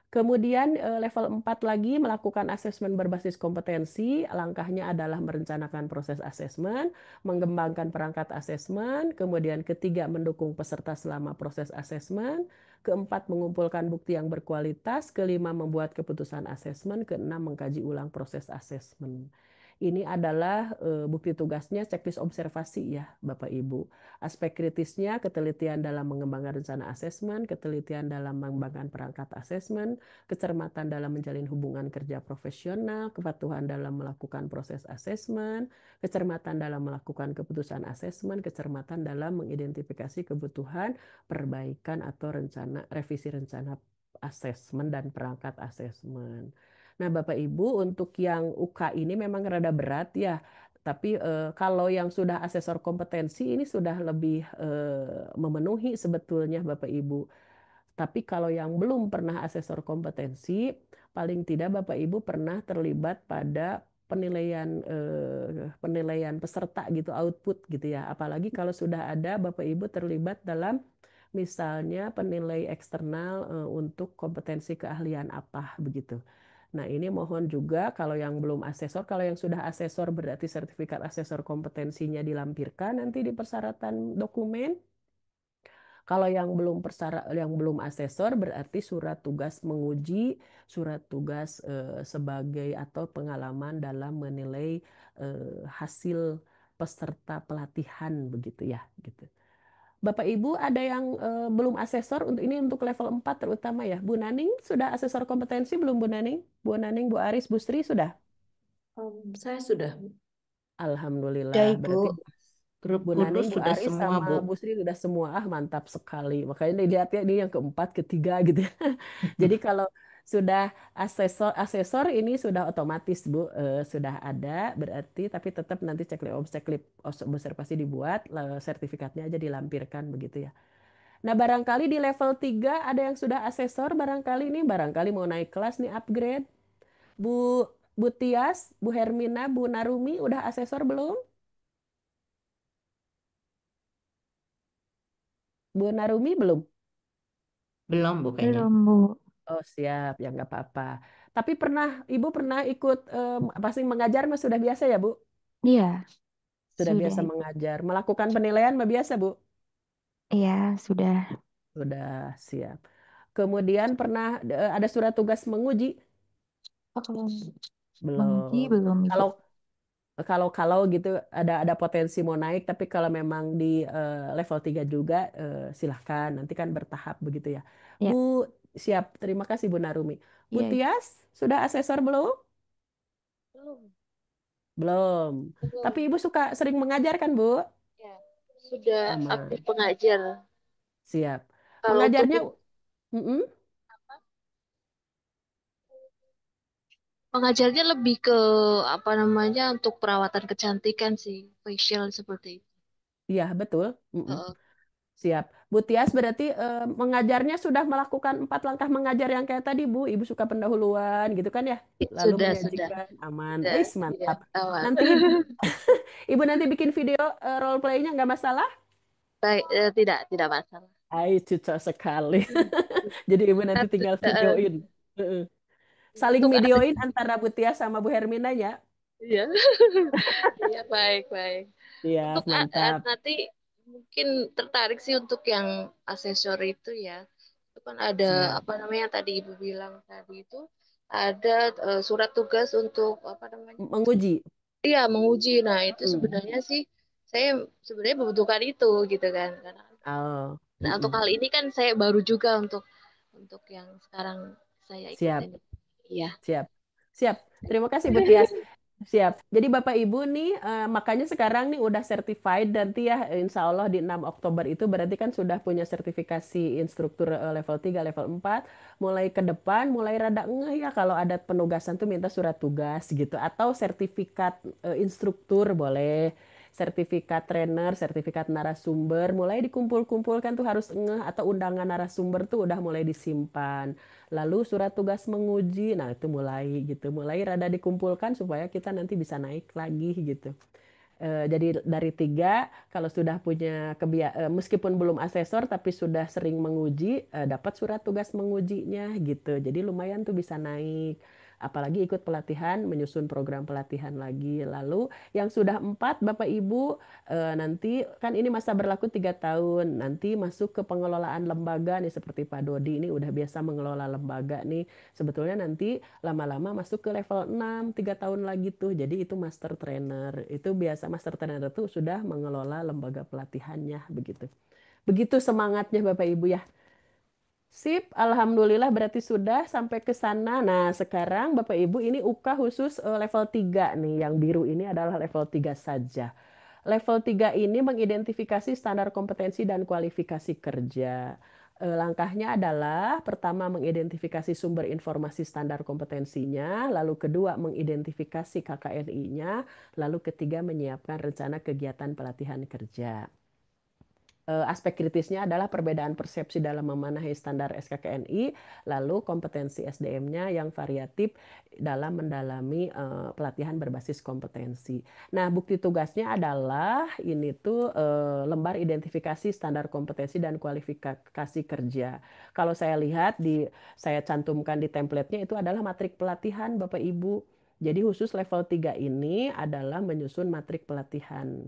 Kemudian level 4 lagi melakukan asesmen berbasis kompetensi. Langkahnya adalah merencanakan proses asesmen, mengembangkan perangkat asesmen, kemudian ketiga mendukung peserta selama proses asesmen, keempat mengumpulkan bukti yang berkualitas, kelima membuat keputusan asesmen, keenam mengkaji ulang proses asesmen. Ini adalah bukti tugasnya checklist observasi ya Bapak Ibu. Aspek kritisnya ketelitian dalam mengembangkan rencana asesmen, ketelitian dalam mengembangkan perangkat asesmen, kecermatan dalam menjalin hubungan kerja profesional, kepatuhan dalam melakukan proses asesmen, kecermatan dalam melakukan keputusan asesmen, kecermatan dalam mengidentifikasi kebutuhan, perbaikan atau revisi rencana asesmen dan perangkat asesmen. Nah, Bapak Ibu, untuk yang UK ini memang rada berat ya. Tapi kalau yang sudah asesor kompetensi ini sudah lebih memenuhi sebetulnya Bapak Ibu. Tapi kalau yang belum pernah asesor kompetensi, paling tidak Bapak Ibu pernah terlibat pada penilaian peserta gitu, output gitu ya. Apalagi kalau sudah ada Bapak Ibu terlibat dalam misalnya penilai eksternal untuk kompetensi keahlian apa begitu. Nah, ini mohon juga kalau yang belum asesor, kalau yang sudah asesor berarti sertifikat asesor kompetensinya dilampirkan nanti di persyaratan dokumen. Kalau yang belum asesor berarti surat tugas menguji, surat tugas sebagai atau pengalaman dalam menilai hasil peserta pelatihan begitu ya, gitu. Bapak Ibu ada yang belum asesor untuk ini untuk level 4 terutama ya. Bu Naning sudah asesor kompetensi belum Bu Naning? Bu Naning, Bu Aris, Bu Sri sudah? Saya sudah. Udah, Alhamdulillah. Ibu. Berarti Grup Bu Naning, kudus Bu sudah Aris semua, sama Bu. Bu Sri sudah semua. Ah, mantap sekali. Makanya dilihat ya ini yang keempat, ketiga gitu ya. Jadi kalau sudah asesor ini sudah otomatis Bu, sudah ada berarti tapi tetap nanti checklist observasi dibuat, sertifikatnya aja dilampirkan begitu ya. Nah, barangkali di level 3 ada yang sudah asesor, barangkali mau naik kelas nih upgrade. Bu Bu Tias, Bu Hermina, Bu Narumi udah asesor belum? Bu Narumi belum? Belum, Bu, kayaknya. Belum, Bu. Oh, siap, ya nggak apa-apa. Tapi Ibu pernah ikut pasti mengajar mah sudah biasa ya, Bu? Iya, Sudah sudah, biasa Ibu. mengajar. Melakukan penilaian mah biasa, Bu? Iya, sudah. Sudah, siap. Kemudian pernah ada surat tugas menguji? Oh, kalau menguji Belum. belum, Ibu. Kalau kalau gitu ada potensi mau naik, tapi kalau memang di level 3 juga silahkan. Nanti kan bertahap begitu ya. Bu, Ya, siap. Terima kasih Bu Narumi. Bu iya, Ibu. Tias, sudah asesor belum? Belum, Belum. Tapi belum. Ibu suka sering mengajar kan, Bu? Ya, sudah aktif Aman. pengajar. Siap. Kalau untuk Mengajarnya, mm-mm. pengajarnya lebih ke apa namanya untuk perawatan kecantikan sih, facial seperti itu. Iya, betul. Mm-mm. Heeh. Siap. Bu Tias berarti mengajarnya sudah melakukan 4 langkah mengajar yang kayak tadi, Bu. Ibu suka pendahuluan gitu kan ya? Lalu Sudah, menyajikan aman. sudah, ya, Mantap. aman. Nanti Ibu nanti bikin video role play-nya nggak masalah? Baik, tidak masalah. Cocok sekali. Jadi Ibu nanti tinggal Eh, videoin. Heeh. Saling untuk videoin antara Bu Tias sama Bu Hermina ya. iya, iya baik baik. Untuk Siap, mantap. nanti mungkin tertarik sih untuk yang asesor itu ya. Itu kan ada Siap. apa namanya yang tadi Ibu bilang tadi itu ada surat tugas untuk apa namanya? Menguji. Iya, menguji. Nah, itu Hmm. sebenarnya sih saya sebenarnya membutuhkan itu gitu kan. Karena Oh. nah, untuk Mm-mm. kali ini kan saya baru juga untuk yang sekarang saya Siap. ikutin. Iya. Siap. Siap. Terima kasih Bu Tias. Siap. Jadi Bapak Ibu nih makanya sekarang nih udah certified nanti ya insya Allah di 6 Oktober itu berarti kan sudah punya sertifikasi instruktur level 3 level 4. Mulai ke depan mulai rada ngeh ya kalau ada penugasan tuh minta surat tugas gitu atau sertifikat instruktur boleh. Sertifikat trainer, sertifikat narasumber, mulai dikumpul-kumpulkan tuh harus ngeh atau undangan narasumber tuh udah mulai disimpan. Lalu surat tugas menguji, nah itu mulai gitu, mulai rada dikumpulkan supaya kita nanti bisa naik lagi gitu. Jadi dari 3, kalau sudah punya meskipun belum asesor tapi sudah sering menguji, dapat surat tugas mengujinya gitu. Jadi lumayan tuh bisa naik. Apalagi ikut pelatihan, menyusun program pelatihan lagi. Lalu yang sudah 4, Bapak Ibu, nanti kan ini masa berlaku 3 tahun. Nanti masuk ke pengelolaan lembaga nih seperti Pak Dodi ini udah biasa mengelola lembaga nih. Sebetulnya nanti lama-lama masuk ke level 6 3 tahun lagi tuh. Jadi itu master trainer. Itu biasa master trainer tuh sudah mengelola lembaga pelatihannya begitu. Begitu semangatnya Bapak Ibu ya. Sip, Alhamdulillah berarti sudah sampai ke sana. Nah, sekarang Bapak Ibu ini UK khusus level 3 nih. Yang biru ini adalah level 3 saja. Level 3 ini mengidentifikasi standar kompetensi dan kualifikasi kerja. Langkahnya adalah pertama mengidentifikasi sumber informasi standar kompetensinya, lalu kedua mengidentifikasi KKNI-nya, lalu ketiga menyiapkan rencana kegiatan pelatihan kerja. Aspek kritisnya adalah perbedaan persepsi dalam memenuhi standar SKKNI, lalu kompetensi SDM-nya yang variatif dalam mendalami pelatihan berbasis kompetensi. Nah, bukti tugasnya adalah ini tuh lembar identifikasi standar kompetensi dan kualifikasi kerja. Kalau saya lihat saya cantumkan di template-nya itu adalah matrik pelatihan Bapak Ibu. Jadi khusus level 3 ini adalah menyusun matrik pelatihan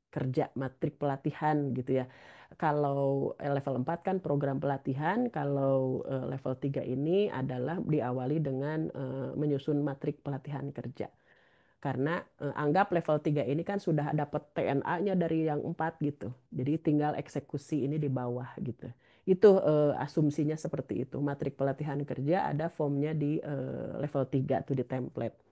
kerja, matrik pelatihan gitu ya. Kalau level 4 kan program pelatihan, kalau level 3 ini adalah diawali dengan menyusun matrik pelatihan kerja. Karena anggap level 3 ini kan sudah dapat TNA-nya dari yang 4 gitu. Jadi tinggal eksekusi ini di bawah gitu. Itu asumsinya seperti itu. Matrik pelatihan kerja ada formnya di level 3 tuh di template.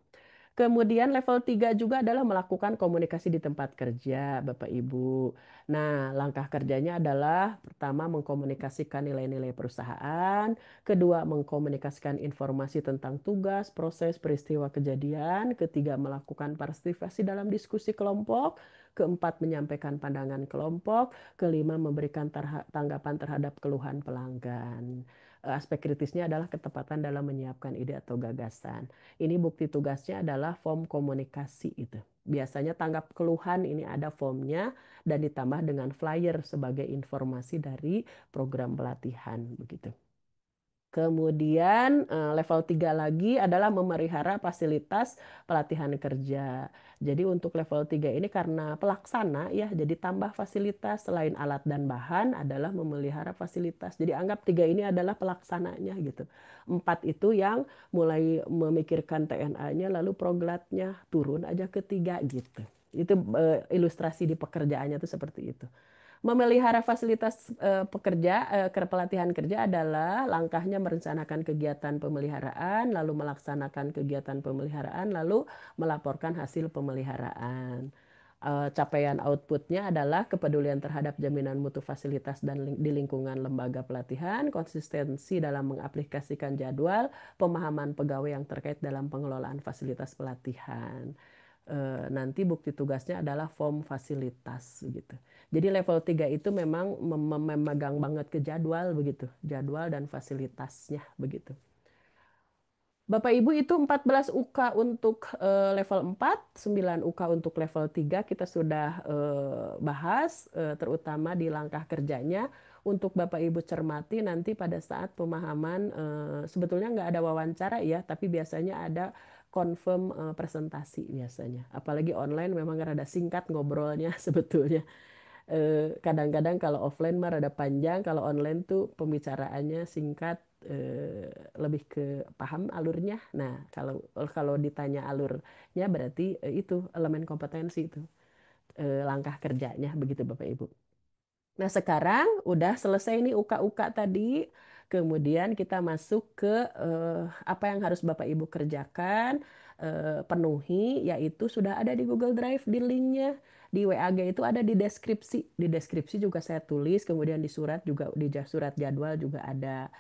Kemudian level 3 juga adalah melakukan komunikasi di tempat kerja, Bapak Ibu. Nah, langkah kerjanya adalah pertama mengkomunikasikan nilai-nilai perusahaan, kedua mengkomunikasikan informasi tentang tugas, proses, peristiwa kejadian, ketiga melakukan partisipasi dalam diskusi kelompok, keempat menyampaikan pandangan kelompok, kelima memberikan tanggapan terhadap keluhan pelanggan. Aspek kritisnya adalah ketepatan dalam menyiapkan ide atau gagasan. Ini bukti tugasnya adalah form komunikasi itu. Biasanya tanggap keluhan ini ada formnya dan ditambah dengan flyer sebagai informasi dari program pelatihan begitu. Kemudian level 3 lagi adalah memelihara fasilitas pelatihan kerja. Jadi untuk level 3 ini karena pelaksana ya, jadi tambah fasilitas selain alat dan bahan adalah memelihara fasilitas. Jadi anggap 3 ini adalah pelaksananya gitu. 4 itu yang mulai memikirkan TNA-nya lalu proglatnya turun aja ke 3 gitu. Itu ilustrasi di pekerjaannya tuh seperti itu. Memelihara fasilitas pelatihan kerja adalah langkahnya merencanakan kegiatan pemeliharaan, lalu melaksanakan kegiatan pemeliharaan, lalu melaporkan hasil pemeliharaan. Capaian outputnya adalah kepedulian terhadap jaminan mutu fasilitas dan di lingkungan lembaga pelatihan, konsistensi dalam mengaplikasikan jadwal, pemahaman pegawai yang terkait dalam pengelolaan fasilitas pelatihan. Nanti bukti tugasnya adalah form fasilitas gitu. Jadi level 3 itu memang memegang banget ke jadwal begitu, jadwal dan fasilitasnya begitu. Bapak Ibu itu 14 UK untuk level 4, 9 UK untuk level 3 kita sudah bahas terutama di langkah kerjanya. Untuk Bapak Ibu cermati nanti pada saat pemahaman sebetulnya nggak ada wawancara ya, tapi biasanya ada confirm presentasi biasanya. Apalagi online memang rada singkat ngobrolnya sebetulnya. Kadang-kadang kalau offline mah rada panjang, kalau online tuh pembicaraannya singkat, lebih ke paham alurnya. Nah, kalau kalau ditanya alurnya berarti itu elemen kompetensi itu, langkah kerjanya begitu Bapak Ibu. Nah, sekarang udah selesai nih uka-uka tadi. Kemudian kita masuk ke apa yang harus Bapak Ibu kerjakan, penuhi, yaitu sudah ada di Google Drive di linknya. Di WAG itu ada di deskripsi. Di deskripsi juga saya tulis, kemudian di surat juga di surat jadwal juga ada.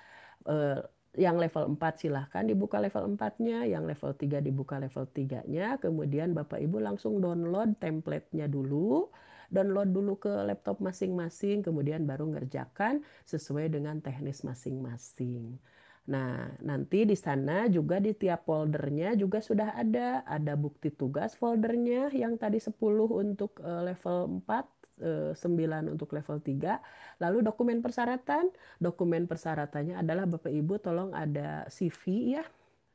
Yang level 4 silahkan dibuka level 4-nya, yang level 3 dibuka level 3-nya, kemudian Bapak Ibu langsung download template-nya dulu, download dulu ke laptop masing-masing, kemudian baru ngerjakan sesuai dengan teknis masing-masing. Nah, nanti di sana juga di tiap foldernya juga sudah ada bukti tugas foldernya yang tadi 10 untuk level 4, 9 untuk level 3. Lalu dokumen persyaratannya adalah Bapak Ibu tolong ada CV ya,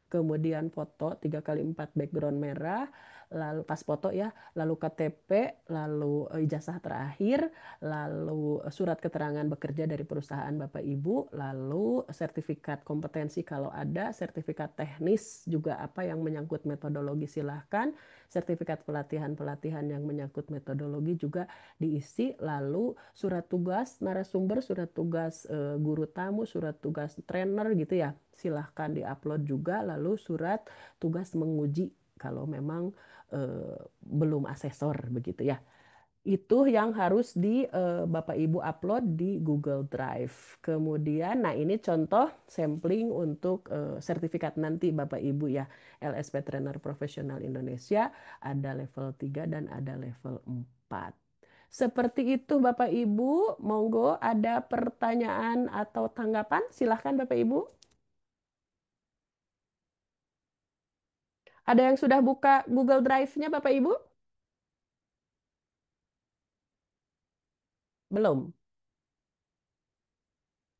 kemudian foto 3x4 background merah, lalu pas foto ya, lalu KTP, lalu ijazah terakhir, lalu surat keterangan bekerja dari perusahaan Bapak Ibu, lalu sertifikat kompetensi kalau ada, sertifikat teknis juga apa yang menyangkut metodologi silahkan, sertifikat pelatihan-pelatihan yang menyangkut metodologi juga diisi, lalu surat tugas narasumber, surat tugas guru tamu, surat tugas trainer gitu ya, silahkan diupload juga, lalu surat tugas menguji kalau memang belum asesor begitu ya. Itu yang harus Bapak Ibu upload di Google Drive. Kemudian, nah ini contoh sampling untuk sertifikat nanti Bapak Ibu ya. LSP Trainer Profesional Indonesia ada level 3 dan ada level 4. Seperti itu Bapak Ibu, monggo ada pertanyaan atau tanggapan? Silahkan Bapak Ibu. Ada yang sudah buka Google Drive-nya Bapak Ibu? Belum.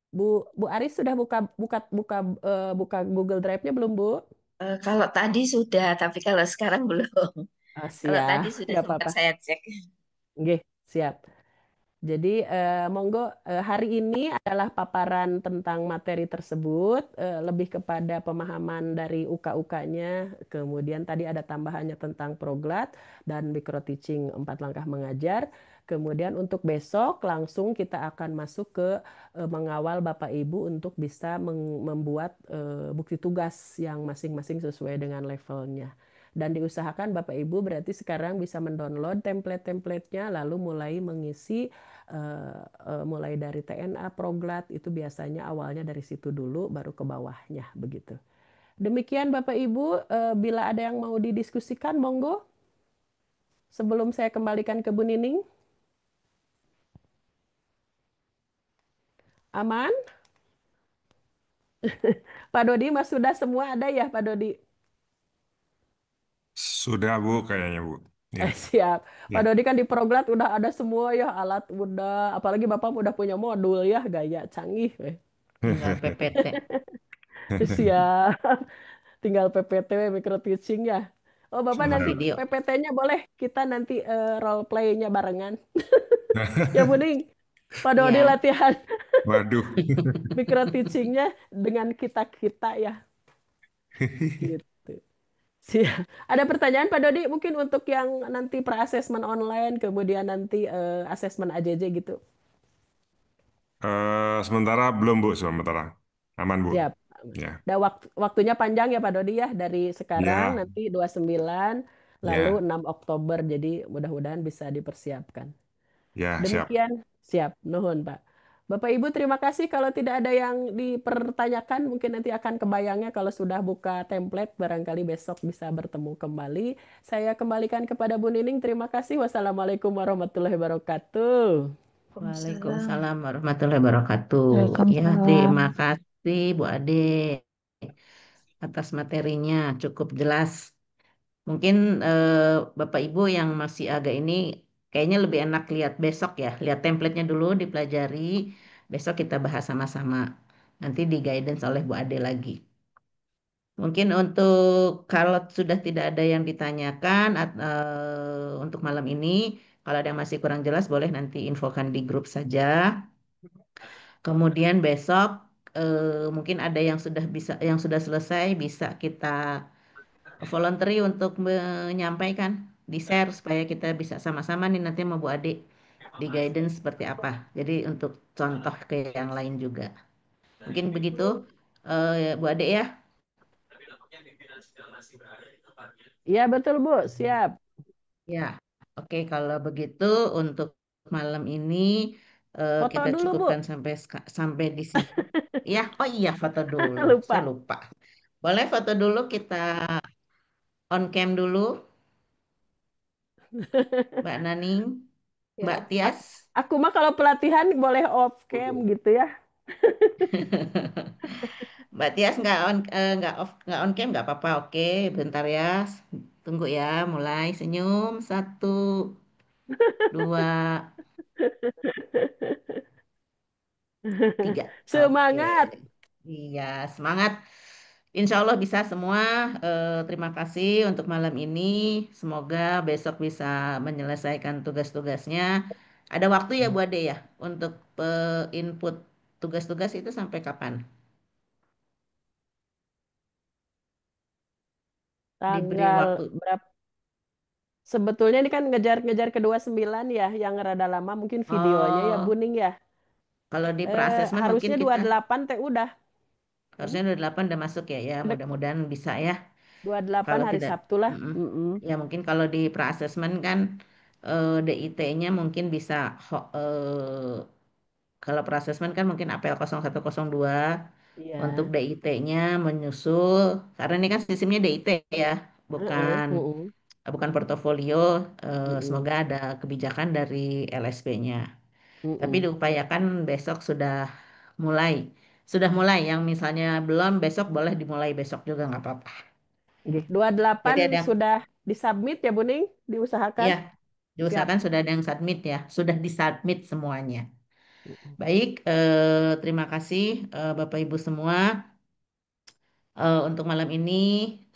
Bu Aris sudah buka buka buka buka Google Drive-nya belum, Bu? Kalau tadi sudah, tapi kalau sekarang belum. Ah, Kalau siap, tadi sudah nggak sempat apa-apa. saya cek. Oke, siap. Jadi, monggo, hari ini adalah paparan tentang materi tersebut, lebih kepada pemahaman dari UK-UK-nya, kemudian tadi ada tambahannya tentang proglat dan micro teaching 4 langkah mengajar. Kemudian untuk besok langsung kita akan masuk ke mengawal Bapak Ibu untuk bisa membuat bukti tugas yang masing-masing sesuai dengan levelnya. Dan diusahakan Bapak Ibu berarti sekarang bisa mendownload template-templatenya lalu mulai mengisi mulai dari TNA, Proglat itu biasanya awalnya dari situ dulu baru ke bawahnya begitu. Demikian Bapak Ibu, bila ada yang mau didiskusikan monggo sebelum saya kembalikan ke Bu Nining. Aman? Pak Dodi mas sudah semua ada ya Pak Dodi? Sudah Bu kayaknya Bu. Ya, Siap. ya. Pak Dodi kan di Proglat udah ada semua ya alat udah, apalagi Bapak udah punya modul ya gaya canggih. Tinggal PPT. Siap. Tinggal PPT micro teaching ya. Oh, Bapak nanti Sudah. Video. PPT-nya boleh kita nanti role play-nya barengan. Ya, Bu Ning. Pak Dodi Ya. latihan Waduh. micro teaching-nya dengan kita-kita ya. Gitu. Siap. Ada pertanyaan Pak Dodi mungkin untuk yang nanti pra-assessment online, kemudian nanti assessment AJJ gitu. Sementara belum Bu, sementara. Aman Bu. Siap. Ya, Ada waktunya panjang ya Pak Dodi ya, dari sekarang ya, nanti 29 lalu ya, 6 Oktober, jadi mudah-mudahan bisa dipersiapkan. ya, siap. Demikian, siap. Nuhun, Pak. Bapak Ibu, terima kasih. Kalau tidak ada yang dipertanyakan, mungkin nanti akan kebayangnya kalau sudah buka template, barangkali besok bisa bertemu kembali. Saya kembalikan kepada Bu Nining. Terima kasih. Wassalamualaikum warahmatullahi wabarakatuh. Waalaikumsalam. Waalaikumsalam warahmatullahi wabarakatuh. Ya, Waalaikumsalam. terima kasih Bu Ade atas materinya cukup jelas. Mungkin Bapak Ibu yang masih agak ini kayaknya lebih enak lihat besok ya. Lihat templatenya dulu dipelajari. Besok kita bahas sama-sama. Nanti di guidance oleh Bu Ade lagi. Mungkin untuk kalau sudah tidak ada yang ditanyakan untuk malam ini, kalau ada yang masih kurang jelas boleh nanti infokan di grup saja. Kemudian besok mungkin ada yang sudah bisa, yang sudah selesai bisa kita voluntary untuk menyampaikan, di share supaya kita bisa sama-sama nih nanti sama Bu Ade di guidance seperti apa. Jadi untuk contoh ke yang lain juga. Mungkin begitu Bu Ade ya. Iya, betul, Bu. Siap. Ya, oke kalau begitu untuk malam ini Foto kita dulu, Bu. cukupkan sampai di sini. Ya, oh iya foto dulu. Saya Lupa. lupa. Boleh foto dulu kita on cam dulu, Mbak Naning, Ya. Mbak Tias. Aku mah kalau pelatihan boleh off cam gitu ya. Mbak Tias nggak on cam nggak apa-apa. Oke, bentar ya. Tunggu ya. Mulai senyum. Satu, dua, tiga. Oke. Semangat. Iya, semangat. Insya Allah bisa semua. Terima kasih untuk malam ini. Semoga besok bisa menyelesaikan tugas-tugasnya. Ada waktu ya Bu Ade ya untuk input tugas-tugas itu sampai kapan? Diberi Tanggal waktu. berapa? Sebetulnya ini kan ngejar-ngejar ke 29 ya, yang rada lama mungkin videonya ya Oh, Buning ya. kalau di pra-assessment mungkin Harusnya kita 28 teh udah. Hmm? harusnya udah 8 udah masuk ya. Ya, Udah mudah-mudahan bisa ya. 28 Kalau hari tidak, Sabtu lah. mm-mm. Mm-mm. Ya mungkin kalau di pra-assessment kan DIT-nya mungkin bisa kalau per assessment kan mungkin APL 0102 untuk Iya. DIT-nya menyusul karena ini kan sistemnya DIT ya, Heeh, bukan heeh, bukan portofolio. heeh, Semoga ada kebijakan dari LSP-nya. Tapi heeh. diupayakan besok sudah mulai yang misalnya belum besok boleh dimulai besok juga nggak apa-apa. Oke, 28 Jadi ada yang sudah disubmit ya, Buning? Diusahakan? ya Siap. diusahakan sudah ada yang submit ya, sudah disubmit semuanya. Heeh. Baik, terima kasih Bapak Ibu semua. Untuk malam ini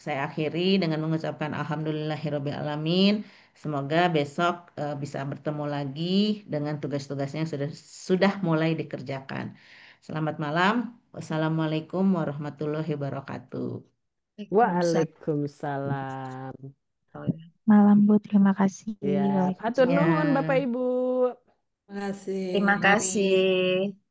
saya akhiri dengan mengucapkan Alhamdulillahirobbil alamin. Semoga besok bisa bertemu lagi dengan tugas-tugasnya yang sudah mulai dikerjakan. Selamat malam. Wassalamualaikum warahmatullahi wabarakatuh. Waalaikumsalam. Waalaikumsalam. Malam Bu, terima kasih. Ya, hatur Ya, Waalaikumsalam. nuhun Bapak Ibu. Terima kasih. Terima mari. kasih.